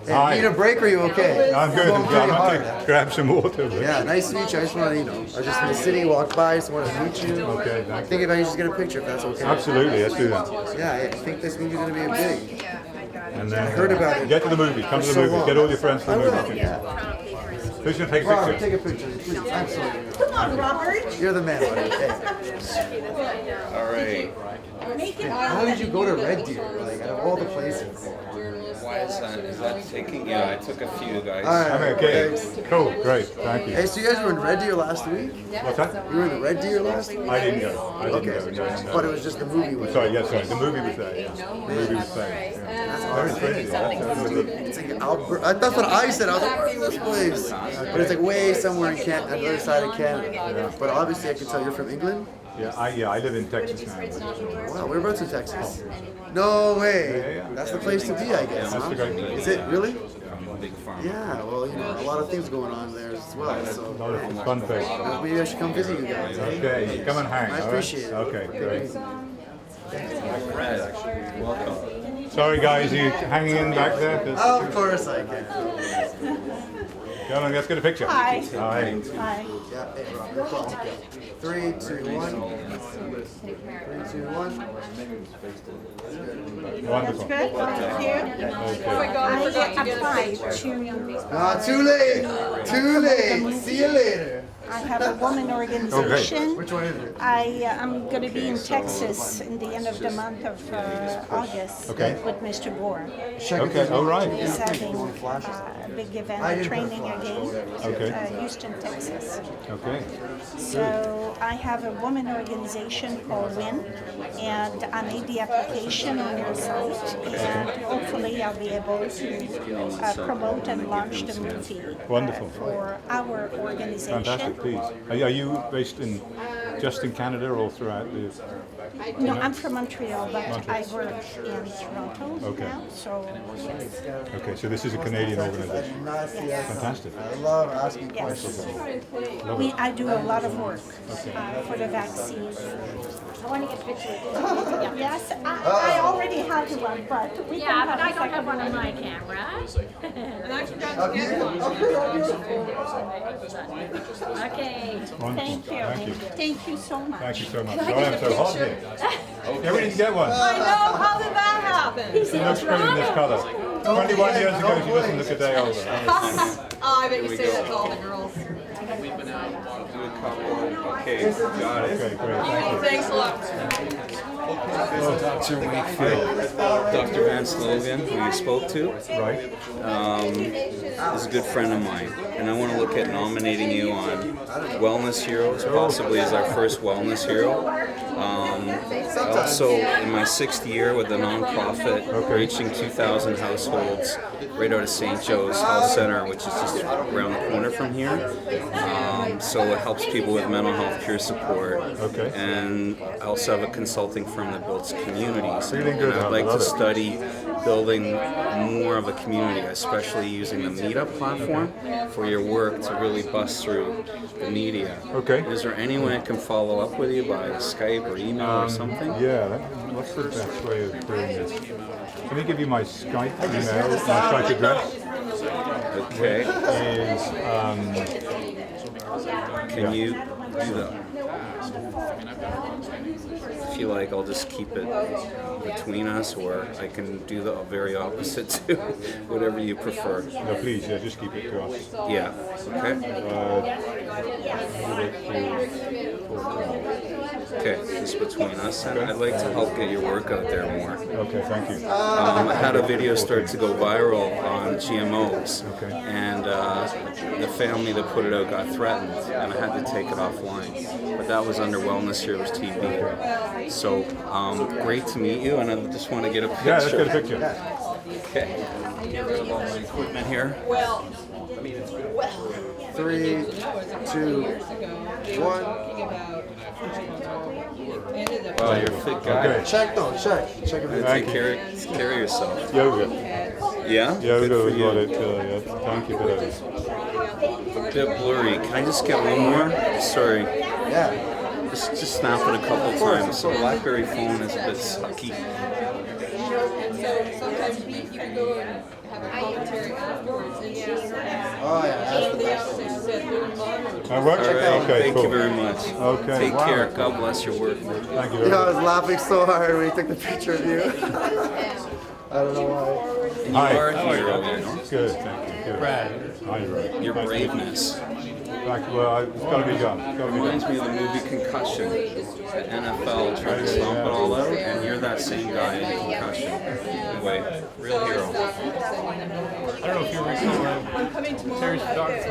Hi. Need a break or are you okay? I'm good. I'm going to grab some water. But. Yeah, nice to meet you. I just want to, I was just in the city, walked by, just wanted to meet you. Okay, I'm thinking if I could just get a picture, if that's okay. Absolutely, let's do that. Yeah, I think this movie's going to be a big. And then I heard about it. Get to the movie. Come to the movie. Get all your friends to the movie. Who's going to take a Robert, picture? take a picture, please. Absolutely. Come on, Robert. You're the man, buddy. Hey. All right. Make it How did you go to Red Deer? Like, out of all the places. Why is that? Is that taking? Yeah, I took a few guys. All right. Okay. Cool. Great. Thank you. Hey, so you guys were in Red Deer last week? What's that? You were in Red Deer last week? I didn't go. I didn't go. No. But it was just the movie. Was sorry. Yes. Sorry. The movie was there. Yeah. The movie was there. Yeah. That's crazy. It's like that's what I said. I was like, where's this place? But it's like way somewhere in Canada, on the other side of Canada. Yeah. But obviously, I can tell you're from England. Yeah, I live in Texas now. Wow, whereabouts in Texas? No way. Yeah. That's the place to be, I guess. That's Huh? the great place. Is it really? Big farm. Yeah. Well, a lot of things going on there as well. So A lot of fun things. maybe I should come visit you guys. Okay, come and hang. I appreciate it. Okay, great. Fred, welcome. Sorry, guys, are you hanging in back there? Of course I can. Come on, let's get a picture. Hi. Hi. Hi. Yeah, hey, Rob, you're close. 3, 2, 1. 3, 2, 1. Wonderful. Good. Thank you. I applied to. Ah, too late. Too late. See you later. I have a woman organization. Which one is it? I'm going to be in Texas in the end of the month of August with Mr. Gore. Okay, all right. He's having a big event, training again at Houston, Texas. Okay. So I have a woman organization called WIN, and I made the application on your site, and hopefully I'll be able to promote and launch the movie for our organization. Fantastic. Please. Are you based just in Canada or throughout the... No, I'm from Montreal, but I work in Toronto now, so yes. Okay, so this is a Canadian organization. Fantastic. I love asking Yes. questions. I do a lot of work for the vaccine. I want to get pictures. Yes, I already have one, but we can have I don't have one on my camera. Okay. Thank you. Thank you. Thank you so much. Thank you so much. Sorry I'm so hot here. Everybody can get one. I know. How did that happen? She looks good in this colour. 21 years ago, she doesn't look a day older. Oh, I bet you say that to all the girls. Do a couple. Okay, got it. Okay, great. Thank you. Thanks a lot. Dr. Wakefield, Dr. Vance Logan, who you spoke to, right? Is a good friend of mine, and I want to look at nominating you on Wellness Heroes, possibly as our first Wellness Hero. Also, in my 6th year with a nonprofit, reaching 2,000 households right out of St. Joe's Health Center, which is just around the corner from here. So it helps people with mental health peer support. Okay. And I also have a consulting firm that builds communities. Really good. And I'd like I love to it. study building more of a community, especially using the Meetup platform for your work to really bust through the media. Okay. Is there any way I can follow up with you by Skype or email or something? Yeah, what's the best way of doing this? Let me give you my Skype email, my Skype address. Okay. Can you do that? If you like, I'll just keep it between us, or I can do the very opposite too, whatever you prefer. No, please, just keep it to us. Yeah, okay, just between us, and I'd like to help get your work out there more. Okay, thank you. I had a video start to go viral on GMOs, and the family that put it out got threatened, and I had to take it offline. But that was under Wellness Heroes TV. So great to meet you, and I just want to get a picture. Yeah, let's get a picture. Okay. Get rid of all my equipment here. Well, 3, 2, 1. Wow, you're a fit guy. Okay. Check though, check. Check it. Take care of yourself. Yoga. Yeah? Yoga Good for is you. what it, yeah. Thank you for that. A bit blurry. Can I just get one more? Sorry. Yeah. Just snap it a couple times. So BlackBerry phone is a bit sucky. So sometimes you can go and have a commentary afterwards, and she said, Oh yeah. That works? All right. Okay, Thank cool. you very much. Okay. Take wow. care. God bless your work. Thank you You very know, I much. was laughing so hard when he took the picture of you. I don't know why. And you Hi. are a hero, you know? Good, thank you. Good. Brad. Hi, Brad. Your Nice to meet you. braveness. Well, it's got to be done. It's got to be Reminds done. me of the movie Concussion. The NFL trying to stomp it all out, and you're that same guy in Concussion. Anyway, real hero. I don't know if you recall Terry's photography.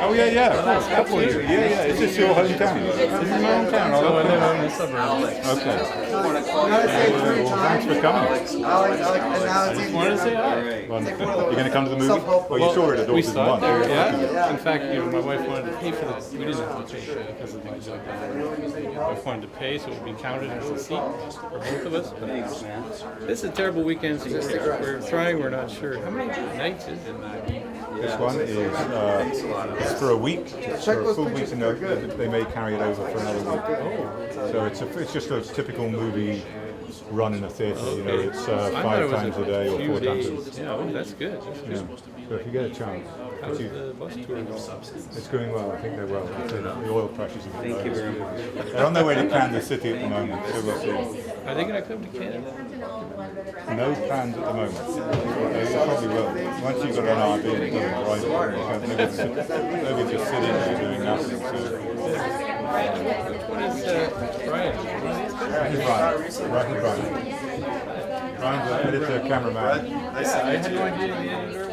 Oh, yeah, yeah. Of course. Couple of years. Yeah, yeah. Is this your hometown? This is my hometown. So I live in the suburbs. Okay. Well, thanks for coming. Alex, and now it's easy. Want to say hi? Well, you're going to come to the movie? Well, you saw it at We Daughters saw it One. there, yeah. In fact, my wife wanted to pay for the. We didn't have to pay because of things like that. My wife wanted to pay, so it would be counted as a seat for both of us. But this is a terrible weekend. So we're trying. We're not sure. How many nights is it? This one is it's for a week. It's for a full week, and they may carry it over for another week. So it's just a typical movie run in a theatre. You know, it's 5 times a day or 4 times a day. Yeah, oh, that's good. That's good. Yeah. So if you get a chance, How's the bus tour going? it's going well. I think they're well. The oil pressures are Thank you very much. They're on their way to Kansas City at the moment, so we'll see. Are they going to come to Canada? No plans at the moment. They probably will. Once you've got an RV and it doesn't drive, they'll be just sitting there doing nothing. So. Which one is Brian? Brian. Brian's the editor, cameraman. I had no idea the editor.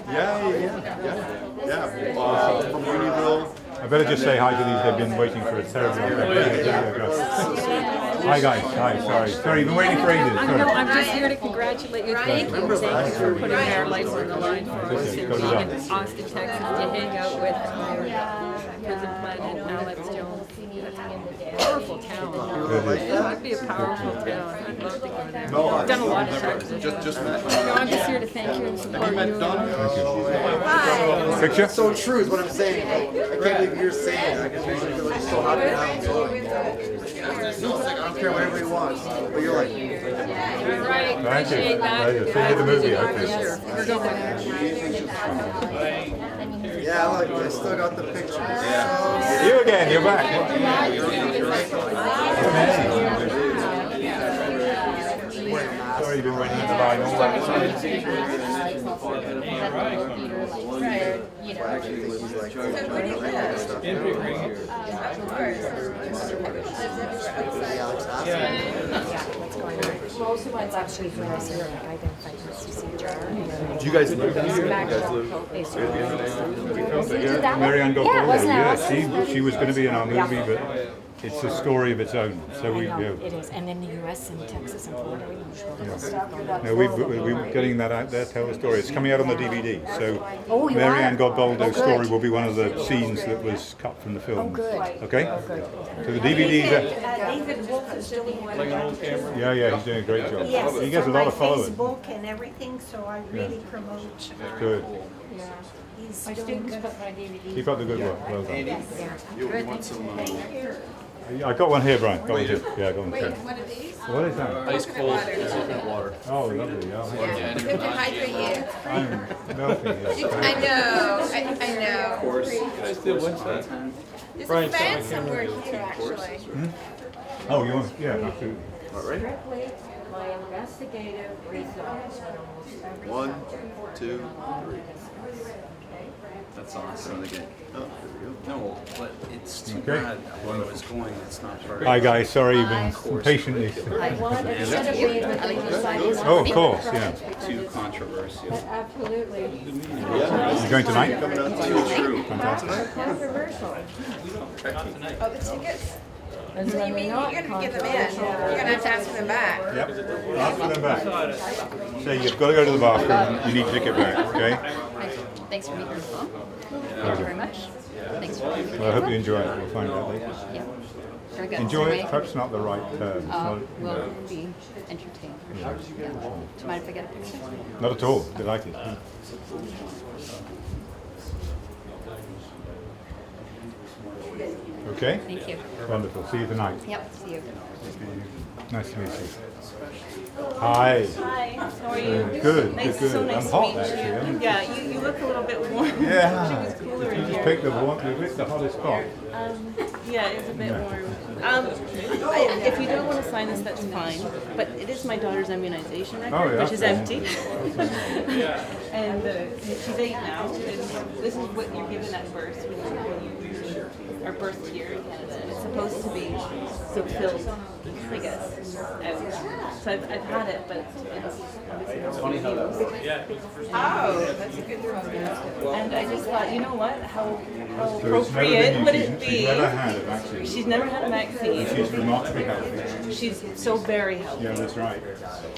Yeah. From Unionville. I better just say hi to these. They've been waiting for a terribly long time. Hi guys. Hi. Sorry. You've been waiting for ages. Sorry. I'm just here to congratulate you. Thank you for putting our lives on the line for us and being in Austin, Texas to hang out with Prison Planet, Alex Jones. Powerful town. That would be a powerful town. I'd love to go there. I've done a lot of Texas. Just met. No, I'm just here to thank you and support you. Picture? So true is what I'm saying. I can't believe you're saying that. Because usually people are just so happy to have him. It's like, I don't care whatever he wants. But you're like, Right, appreciate that. See you at the movie. Okay. We're going. yeah, look, I still got the picture. You again. You're back. Sorry, you've been waiting in the line all that time. Most of mine's actually from us here, like identified with CCJR. Do you guys live here? Marianne got Yeah, wasn't that yeah, she was going to be in our movie, but it's a story of its own. So we, It is, and in the U.S. and Texas and Florida, we have stuff going on. no, we're getting that out there, tell the story. It's coming out on the DVD. So Oh, you Marianne are? Godboldo's Oh, good. story will be one of the scenes that was cut from the film. Oh, good. Okay? Oh, good. So the DVDs are... David Wolf is doing one. Yeah, he's doing a great job. Yes, He it's gets a on lot my of followers. Facebook and everything, so I really promote. Good. He's My doing students good. put my DVDs. Keep up the good work. Well done. Andy, you want some I got one here, Brian. Got one here. Yeah, I got one here. What is that? Ice cold coconut water. Oh, lovely. Yeah. Good to hydrate you. I'm melting here. I know. I know. Of course. Guys did what's that? There's Brian, a fan so I can't somewhere remember. here, actually. Oh, you want? Yeah, absolutely. All right. Strictly my investigative research. 1, 2, 3. That's awesome. No, but it's too Okay. bad where I was going. It's not part Hi guys, sorry you've been patiently. Oh, of course, yeah. Too controversial. Absolutely. You going tonight? Too true. Fantastic. Controversial. Oh, the tickets? And So you when mean they're you're not going to give them in? You're going to have to ask for them back? Yep. Ask for them back. Say you've got to go to the bathroom. You need to take it back. Okay. Thanks for meeting us. Thank you very much. Thanks for Well, I hope you enjoy it. We'll find out later. Yeah. Very good. Enjoy Is there it, perhaps not the right term. It's not, We'll be entertained for sure. Yeah. Do you mind if I get a picture? not at all. Delighted. Okay? Thank you. Wonderful. See you tonight. Yep, see you. Nice to meet you. Hi. Hi, how are you? Good, Nice, good. so nice I'm hot, to meet actually. you. I'm- Yeah, you look a little bit warm. Yeah. She was cooler You in just here. picked the hottest spot. Yeah, it's a bit Yeah. warm. If you don't want to sign this, that's fine. But it is my daughter's immunization record, Oh, yeah, which is okay. empty. And she's 8 now. And this is what you're given at birth when you are birthed here in Canada. And it's supposed to be so filled, I guess, out. So I've had it, but it's obviously not used. Oh, that's a good photo. And I just thought, you know what? How So it's never appropriate been would used. it be? She's never had a vaccine. She's never had a vaccine. She's remarkably healthy. She's so very healthy. Yeah, that's right.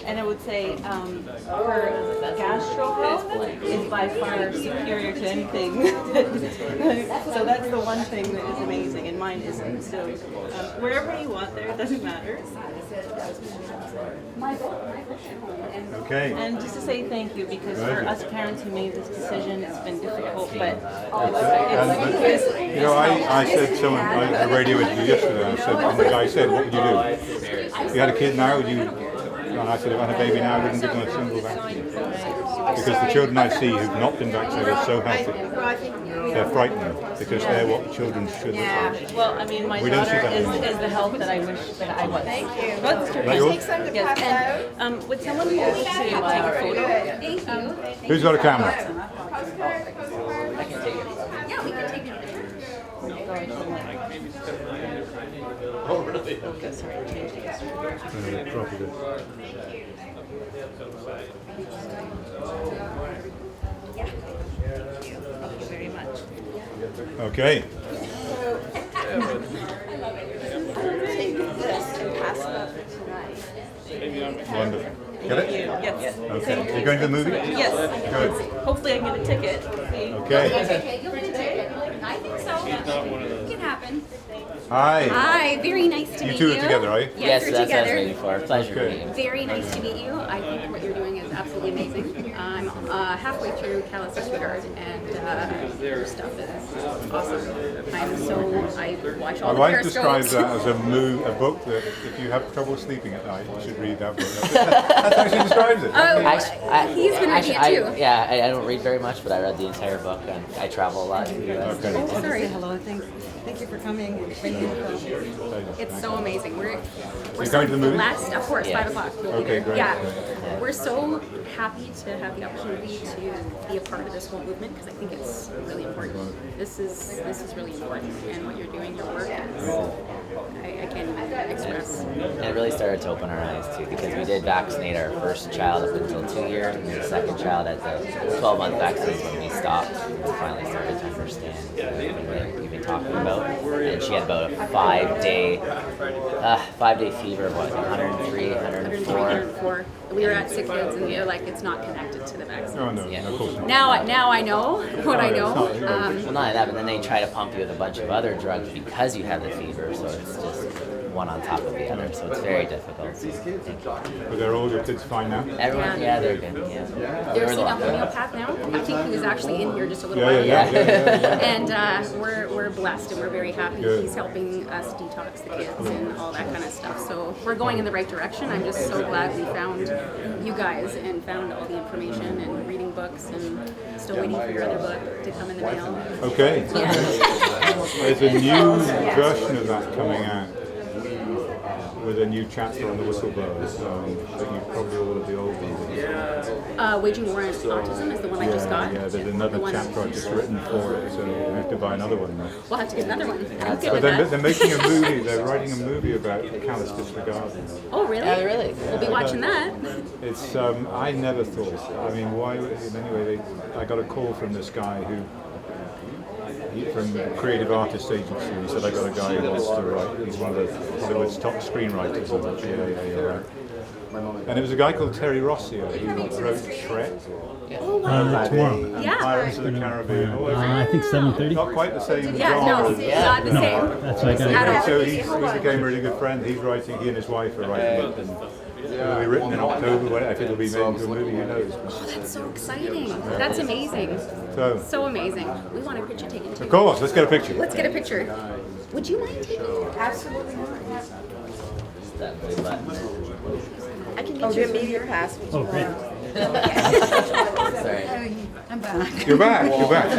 And I would say her gastro health is by far superior to anything. So that's the one thing that is amazing, and mine isn't. So wherever you want there, it doesn't matter. Okay. And just to say thank you, because for us parents who made this decision, it's been difficult, but You know, I said someone on the radio interview yesterday, I said, and the guy said, what would you do? If you had a kid now, would you? And I said, if I had a baby now, I wouldn't give them a single vaccine. Because the children I see who've not been vaccinated are so healthy. They're frightened because they're what children should have. well, I mean, my We don't see daughter that. is the health that I wish that I was. Thank you. That yours? Yes. And would someone be able to take a photo? Thank you. Who's got a camera? Yeah, we can take it. Oh, really? Okay, sorry, I changed it yesterday. Yeah. Thank you very much. Okay. Take this and pass it up tonight. Wonderful. Get it? Yes. Okay. You're going to the movie? Yes. Good. Hopefully I can get a ticket. Okay. You'll get a ticket. I think so. It can happen. Hi. Hi, very nice to meet you. You two are together, are you? Yes, we're that's what I was together. waiting for. Pleasure to meet you. Very nice to meet you. I think what you're doing is absolutely amazing. I'm halfway through Callous Disregard, and your stuff is awesome. I watch all My the wife Periscopes. describes that as a book that if you have trouble sleeping at night, you should read that book. That's how she describes it. He's been reading it too. I don't read very much, but I read the entire book, and I travel a lot to the US. Okay. Sorry. Hello, thank you for coming. It's so amazing. We're You so going to the movie? blessed. Of course, Yeah. 5 o'clock. We'll Okay, be there. great. Yeah, we're so happy to have the opportunity to be a part of this whole movement because I think it's really important. This is really important, and what you're doing, your work is I can't even express. And it really started to open our eyes too, because we did vaccinate our first child up until 2 years, and the second child at the 12-month vaccine when we stopped. We finally started to understand what we've been talking about. And she had about a 5-day fever, what, 103, 104. 104. We were at Sick Kids, and they're like, it's not connected to the vaccine. Oh, no, of course not. Now I know what I know. Well, not only that, but then they try to pump you with a bunch of other drugs because you have the fever, so it's just one on top of the other, so it's very difficult. But they're all your kids fine now? Everyone, yeah, they're good. Yeah. You're seeing a homeopath now? I think he was actually in here just a little Yeah, while yeah, ago. yeah. And we're blessed and we're very happy. Good. He's helping us detox the kids and all that kind of stuff. So we're going in the right direction. I'm just so glad we found you guys and found all the information and reading books and still waiting for your other book to come in the mail. Okay. There's a new version of that coming out with a new chapter on the whistleblowers that you probably all of the old ones. Waging War on Autism is the one I just got. Yeah, there's another chapter I've just written for it, so you have to buy another one now. We'll have to get another one. I'm good But with they're that. making a movie, they're writing a movie about Callous Disregard. Oh, really? Oh, really? We'll be watching that. It's, I never thought, I mean, why, anyway, I got a call from this guy from the Creative Artists Agency. He said, I got a guy who wants to write, he's one of the Hollywood's top screenwriters. And it was a guy called Terry Rossio who wrote Shrek. Oh, wow. Tomorrow. Yeah. Pirates of the Caribbean. I think 7:30. Not quite the same Yeah, genre. no, not the same. That's what I At got. all. So he became a really good friend. He's writing, he and his wife are writing it. And it'll be written in October. If it'll be made into a movie, who knows? Oh, that's so exciting. That's amazing. So amazing. We want a picture taken too. of course, let's get a picture. Let's get a picture. Would you mind taking it? Absolutely not. That blue button. I can get you a media pass. Oh, great. Sorry. I'm back. You're back. You're back.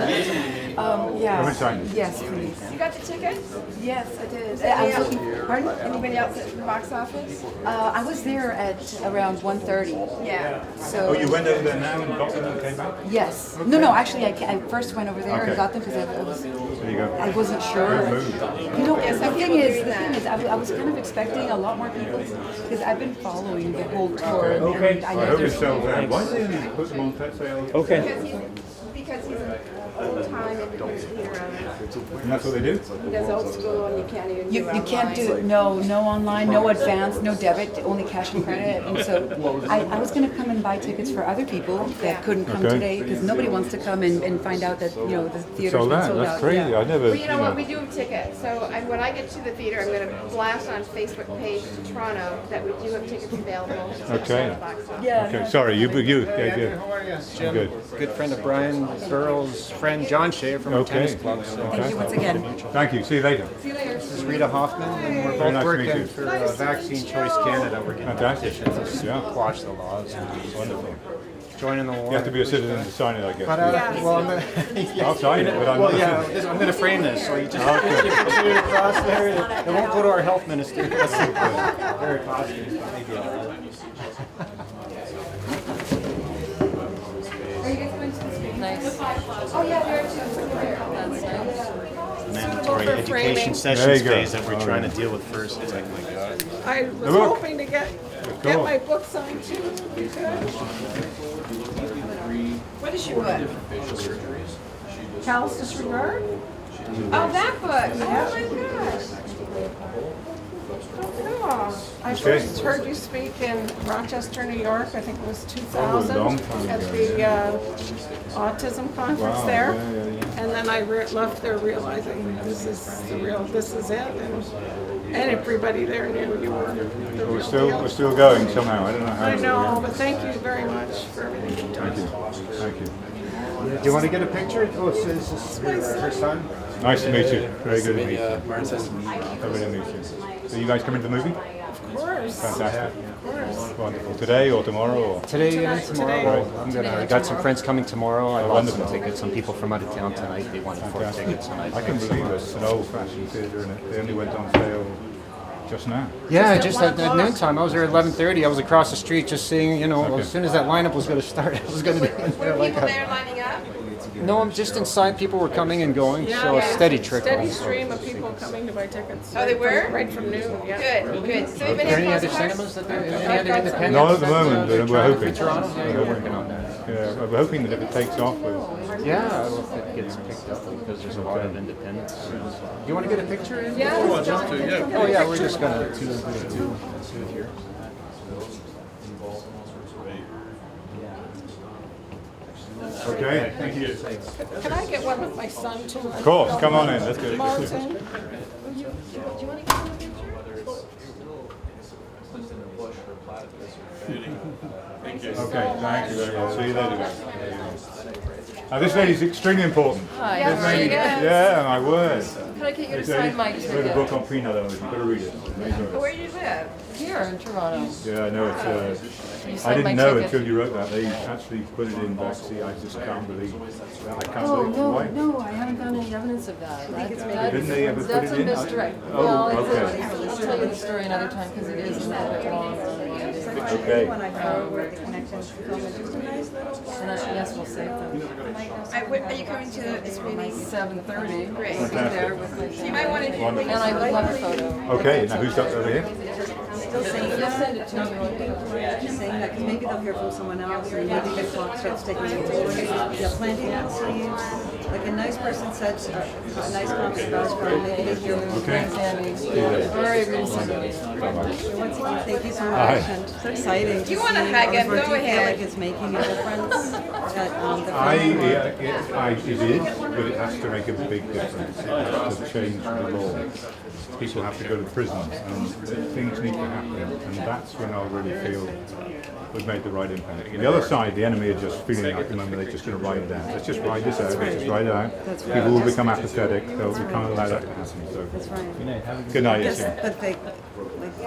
Yeah. Come and sign it. Yes, please. You got the ticket? Yes, I did. Pardon? Anybody else at the box office? I was there at around 1:30. Yeah. So. Oh, you went over there now and got them and came back? Yes. No, actually, I first went over there Okay. and got them because There you go. I wasn't sure. Good move. You know, Yeah, the some thing people is, do that. I was kind of expecting a lot more people because I've been following the whole tour. and Okay. I I know hope it there's sells out. Why do they only put them on sale? Because he's an old time independent hero. And that's what they do? He does old school and you can't even do You can't do no online, no advance, no debit, only cash and credit. And so I was going to come and buy tickets for other people that couldn't come Okay. today because nobody wants to come and find out that the theater's Sold been out. sold That's out. crazy. Yeah. I never. Well, you know what? We do have tickets. So when I get to the theater, I'm going to blast on Facebook page to Toronto that we do have tickets available. Okay. Yeah. Okay. Sorry. You. Yeah. Good. How are you? I'm Jim, good. friend of Brian Burrowes' friend John Shea from our tennis club. So Thank you once again. Thank you. See you later. This is Rita Hoffman, and we're Very both nice to meet working you. for Vaccine Choice Canada. We're getting Fantastic. petitions Yeah. to quash the laws. Wonderful. Joining the war. You have to be a citizen to sign it, I guess. But, well, I'm gonna, I'll sign it, but I'm well, not a yeah, citizen. I'm going to frame this, so you just Okay. you put it across there. It won't go to our health minister. That's very costly, but maybe all right. Nice. Oh, yeah, there are two. That's nice. Mandatory for education framing. sessions There you go. phase that we're All trying right. to deal with first. It's like, my God. I was Look. hoping to get Cool. my book signed too. What is your book? Callous Disregard? Oh, that book. Oh my gosh. Oh, I Okay. first heard you speak in Rochester, New York. I think it was 2000 long time at ago. the autism conference Wow, there. yeah. And then I left there realizing this is it. And everybody there knew you were the We're real still deal. we're still going somehow. I don't know how. I know, but thank you very much for everything you've done. Thank you. Thank you. Do you want to get a picture? Oh, this is her son. Nice to meet you. Very good to meet you. Martin says to me. Lovely to meet you. So you guys coming to the movie? Of course. Fantastic. Of course. Wonderful. Today or tomorrow? Or? Today and tomorrow. I got some friends coming tomorrow. I bought some wonderful. tickets. Some people from out of town tonight. They wanted 4 tickets tonight. I can believe it. It's an old-fashioned theatre, and they only went on sale just now. Yeah, just at noontime. I was there at 11:30. I was across the street just seeing, as soon as that lineup was going to start, I was going to be in there like People there lining up? No, I'm just inside. People were coming and going, so a steady trickle. Steady stream of people coming to buy tickets. Oh, they were? Right from noon, yeah. Good, good. So Are there any other cinemas that any other independent? Not at the moment, but we're hoping. Toronto? Yeah, you're working on that. Yeah, we're hoping that if it takes off, Yeah, if it gets picked up because there's a lot of independents. Do you want to get a picture? Yeah. Oh, I'd love to, yeah. Oh, yeah, we're just going to do it here. Okay, thank you. Can I get one with my son too? Of course, come on in. Let's get it. Martin, do you want to get him a picture? Okay, thank you very much. See you later, guys. Now, this lady's extremely important. Hi. This Yes, lady, she is. yeah, my word. Can I get you to This lady sign my wrote a ticket? book on prenatalism. You've got to read it. Amazing. Where do you live? Here in Toronto. Yeah, I know. You It's. signed I my didn't know ticket. until you wrote that. They actually put it in Vaxxed. I just can't believe. I can't Oh, believe no, why. no, I haven't found any evidence of that. Didn't they ever put That's it a in? mystery. Oh, Well, okay. I'll tell you the story another time because it is a little bit long. Okay. Yes, we'll save them. Are you coming to the screening? 7:30. Great. There with my So you might want to. Wonderful. And I would love a photo. Okay, now who's got over here? Still saying Just that? send it to me. Saying that, 'cause maybe they'll hear from someone else, and maybe the clock starts taking over. Yeah, planting out seeds. Like a nice person said, a nice comment about us, but maybe they hear. Okay. Very recently. Once again, thank you so Hi. much, and it's exciting. Do you to wanna see hug all him? this work. Go Do you feel ahead. like it's making a difference? but the it is, but it has to make a big difference. It has to change the law. People have to go to prison, and things need to happen, and that's when I'll really feel we've made the right impact. The other side, the enemy are just feeling like the moment they're just going to ride it out. Let's just ride this out. Let's just ride it out. People will become apathetic. We can't allow that to happen. So, good night. Yes, but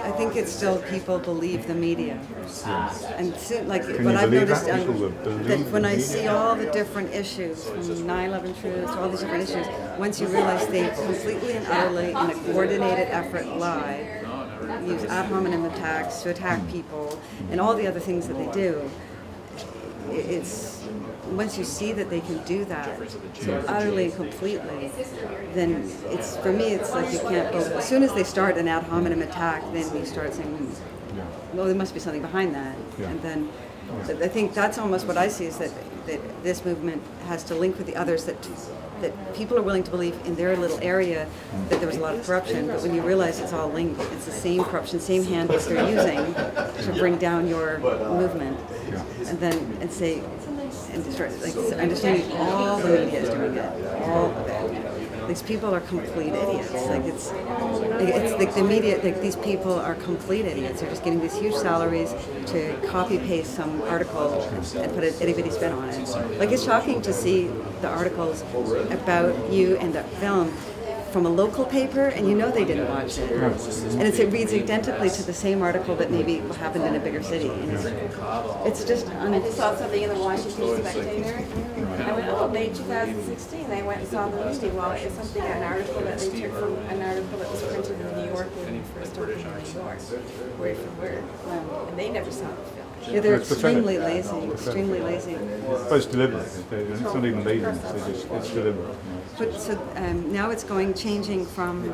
I think it's still people believe the media, and what I've noticed that when I see all the different issues, from 9/11 truth to all these different issues, once you realize they completely and utterly, in a coordinated effort, lie, use ad hominem attacks to attack people, and all the other things that they do, it's once you see that they can do that so utterly and completely, then it's, for me, it's like you can't go, as soon as they start an ad hominem attack, then we start saying, well, there must be something behind that. And then I think that's almost what I see, is that this movement has to link with the others, that people are willing to believe in their little area that there was a lot of corruption, but when you realize it's all linked, it's the same corruption, same handbook they're using to bring down your movement, and then start understanding all the media is doing it, all of it. These people are complete idiots. It's like the media. Like, these people are complete idiots. They're just getting these huge salaries to copy paste some article and put an itty bitty spin on it. Like, it's shocking to see the articles about you and the film from a local paper, and you know they didn't watch it. And it reads identically to the same article that maybe happened in a bigger city. And it's just I just saw something in the Washington Spectator. I went, oh, May 2016. They went and saw the movie. Well, it's something, an article that they took from an article that was printed in New York when we first opened in New York, word for word. And they never saw the film. Yeah, they're extremely lazy. Extremely lazy. But it's deliberate. It's not even laziness. It's deliberate. But so now it's changing from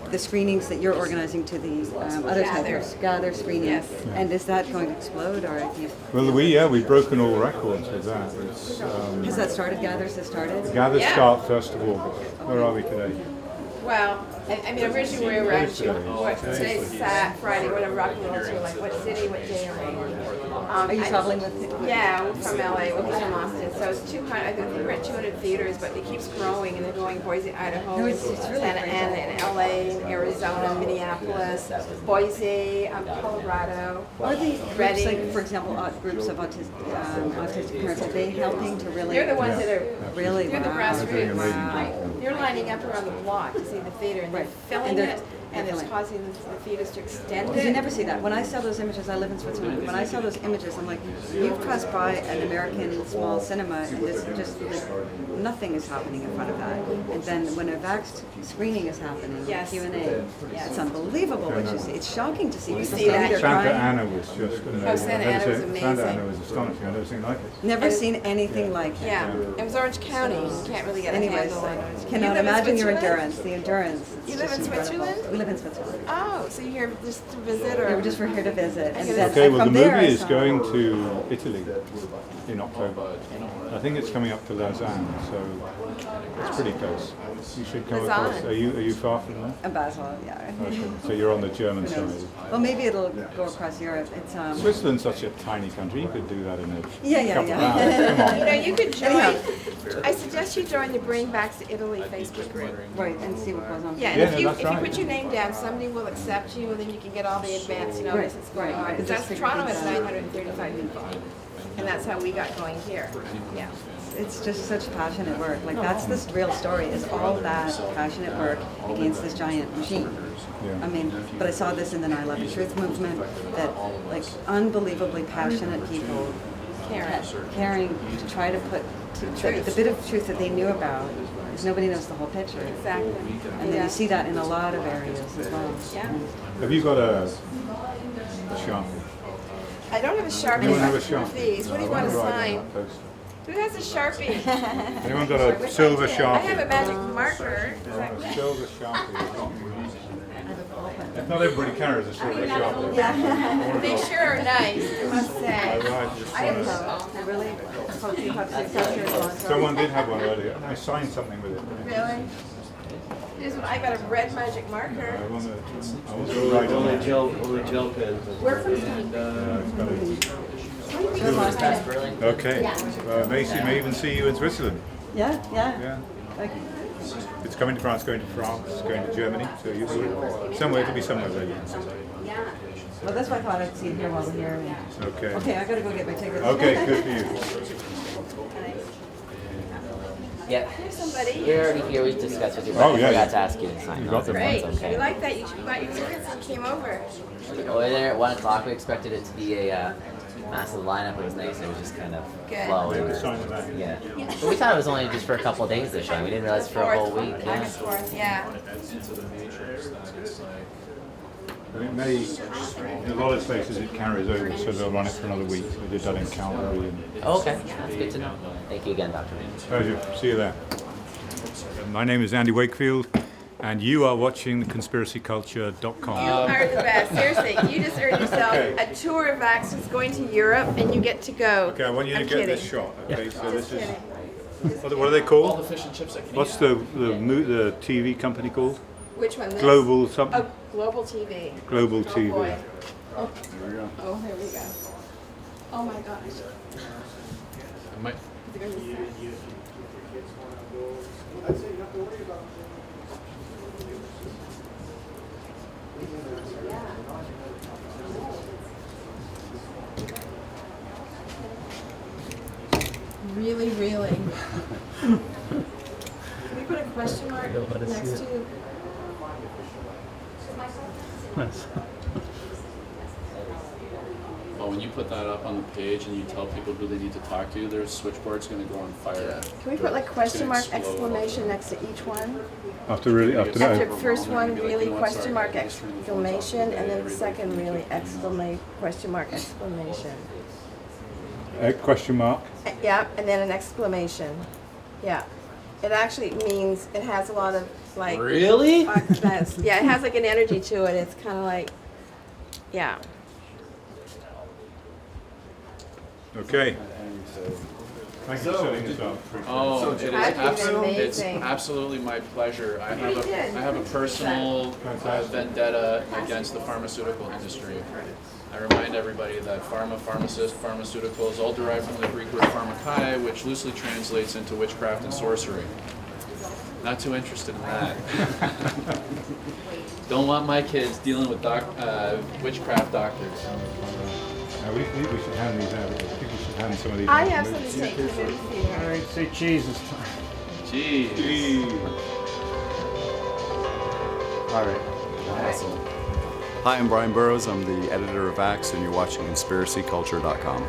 the screenings that you're organizing to the other gather screenings. Yes. And is that going to explode, or have you? Well, we've broken all records with that. Has that started? Gathers has started. Gathers start 1st of August. Where are we today? Well, I mean, originally we were actually, today's Friday, whatever, rocking the to like, what city, what day are we in? Are you traveling with? Yeah, we're from LA, we're from Austin, so it's 200, I think we're at 200 theaters, but it keeps growing, and they're going Boise, Idaho, Santa Ana, and LA, and Arizona, Minneapolis, Boise, Colorado, Are these groups, Reading. like, for example, groups of autistic parents, are they helping to really? They're the ones that are, really, they're the wow. grassroots. They're lining up around the block to see the theater, and they're filling it, and it's causing the theaters to extend Because it. you never see that. When I saw those images, I live in Switzerland. When I saw those images, I'm like, you've passed by an American small cinema, and there's just nothing is happening in front of that. And then when a Vaxxed screening is happening, Q&A, it's unbelievable what you see. It's shocking to see people standing there Santa crying. Ana was just amazing. Oh, Santa Ana was amazing. Santa Ana was astonishing. I've never seen like it. Never seen anything like it. Yeah, it was Orange County. You can't really get a Anyways, handle on it. cannot live in imagine your Switzerland? endurance. The endurance. You live in Switzerland? We live in Switzerland. Oh, so you're here just to visit, or? Yeah, we're just here to visit. And Okay, well, the from there movie I is saw- going to Italy in October. I think it's coming up to Lausanne, so it's pretty close. You should come Lausanne. across. Are you far from there? Basel, yeah. Okay, so you're on the German side. Well, maybe it'll go across Europe. It's Switzerland's such a tiny country. You could do that in a Yeah. couple of hours. Come on. You know, you could join. I suggest you join the Bring Back to Italy Facebook group. Right, and see what goes on. Yeah, and if you put your name down, somebody will accept you, and then you can get all the advance notice that's going on. Because that's Toronto has 935 people, and that's how we got going here. Yeah. It's just such passionate work. Like, that's the real story, is all that passionate work against this giant machine. I mean, but I saw this in the 9/11 Truth movement, that, like, unbelievably passionate people caring to try to put the bit of truth that they knew about, because nobody knows the whole picture. Exactly. And then you see that in a lot of areas as well. Yeah. Have you got a Sharpie? I don't have a Sharpie. Anyone have a but Sharpie? Please, what do you want to sign? Who has a Sharpie? Anyone got a silver I Sharpie? have a magic marker. Silver Sharpie. Not everybody carries a silver Sharpie. Yeah. They sure are nice, I must say. I really hope you have success. Someone did have one earlier, and I signed something with it. Really? I got a red magic marker. I want to write on it. Only gel pens. We're from Okay. Macy may even see you in Switzerland. Yeah. Yeah. Like, It's coming to France, going to France, going to Germany. So you somewhere to be somewhere there. well, that's why I thought I'd see it here while we're here. Okay. Okay, I gotta go get my tickets. Okay, good for you. Yeah. Here's somebody. We're already here. We discussed with you, but Oh, I yeah. forgot to ask you to sign You those. got them. Great. Okay. We like that. You bought your tickets and came over. Over there at 1 o'clock, we expected it to be a massive lineup. It was nice. It was just kind of Good. flowing. Yeah. But we thought it was only just for a couple of days this show. We didn't realize for a whole week. Back and forth, yeah. I think in a lot of places it carries over, so they'll run it for another week. They did that in Calgary. Oh, okay. That's good to know. Thank you again, Dr. Reed. Pleasure. See you there. My name is Andy Wakefield, and you are watching conspiracyculture.com. You are the best. Seriously, you just earned yourself a tour of Vaxxed going to Europe, and you get to go. Okay, I want you to I'm get kidding. this shot. Okay, so this is. Just What are they called? All the fish and chips I can What's eat. the TV company called? Which one? This? Global something. Oh, Global TV. Global TV. boy. There we go. Oh, here we go. Oh my gosh. I might. Really, really. Can we put a question mark next to? Well, when you put that up on the page and you tell people who they need to talk to, their switchboard's going to go on fire. Can we put like question mark, explode. exclamation next to each one? After First one, really, question mark, exclamation, and then the second, really, exclamation, question mark, exclamation. question mark. Yeah, and then an exclamation. Yeah. It actually means, it has a lot of like. Really? Yeah, it has like an energy to it. It's kind of like, yeah. Okay. Thank you for setting this up. Oh, it is it's amazing. absolutely my pleasure. I Pretty good. have a personal vendetta against the pharmaceutical industry. I remind everybody that pharmacist, pharmaceuticals, all derived from the Greek word pharmakai, which loosely translates into witchcraft and sorcery. Not too interested in that. Don't want my kids dealing with witchcraft doctors. We should hand these out. I think we should hand some of these I out. have some to take to movie theater. All right, say cheese this time. Cheese. All right. Awesome. Hi, I'm Brian Burrowes. I'm the editor of Vaxxed, and you're watching conspiracyculture.com.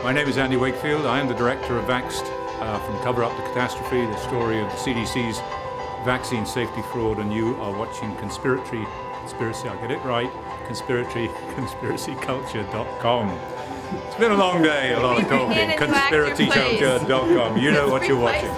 My name is Andy Wakefield. I am the director of Vaxxed from Coverup To Catastrophe, the story of the CDC's vaccine safety fraud, and you are watching Conspiracy, I'll get it right, conspiracyculture.com. It's been a long day, a lot of talking. Conspiracyculture.com. You know what you're watching.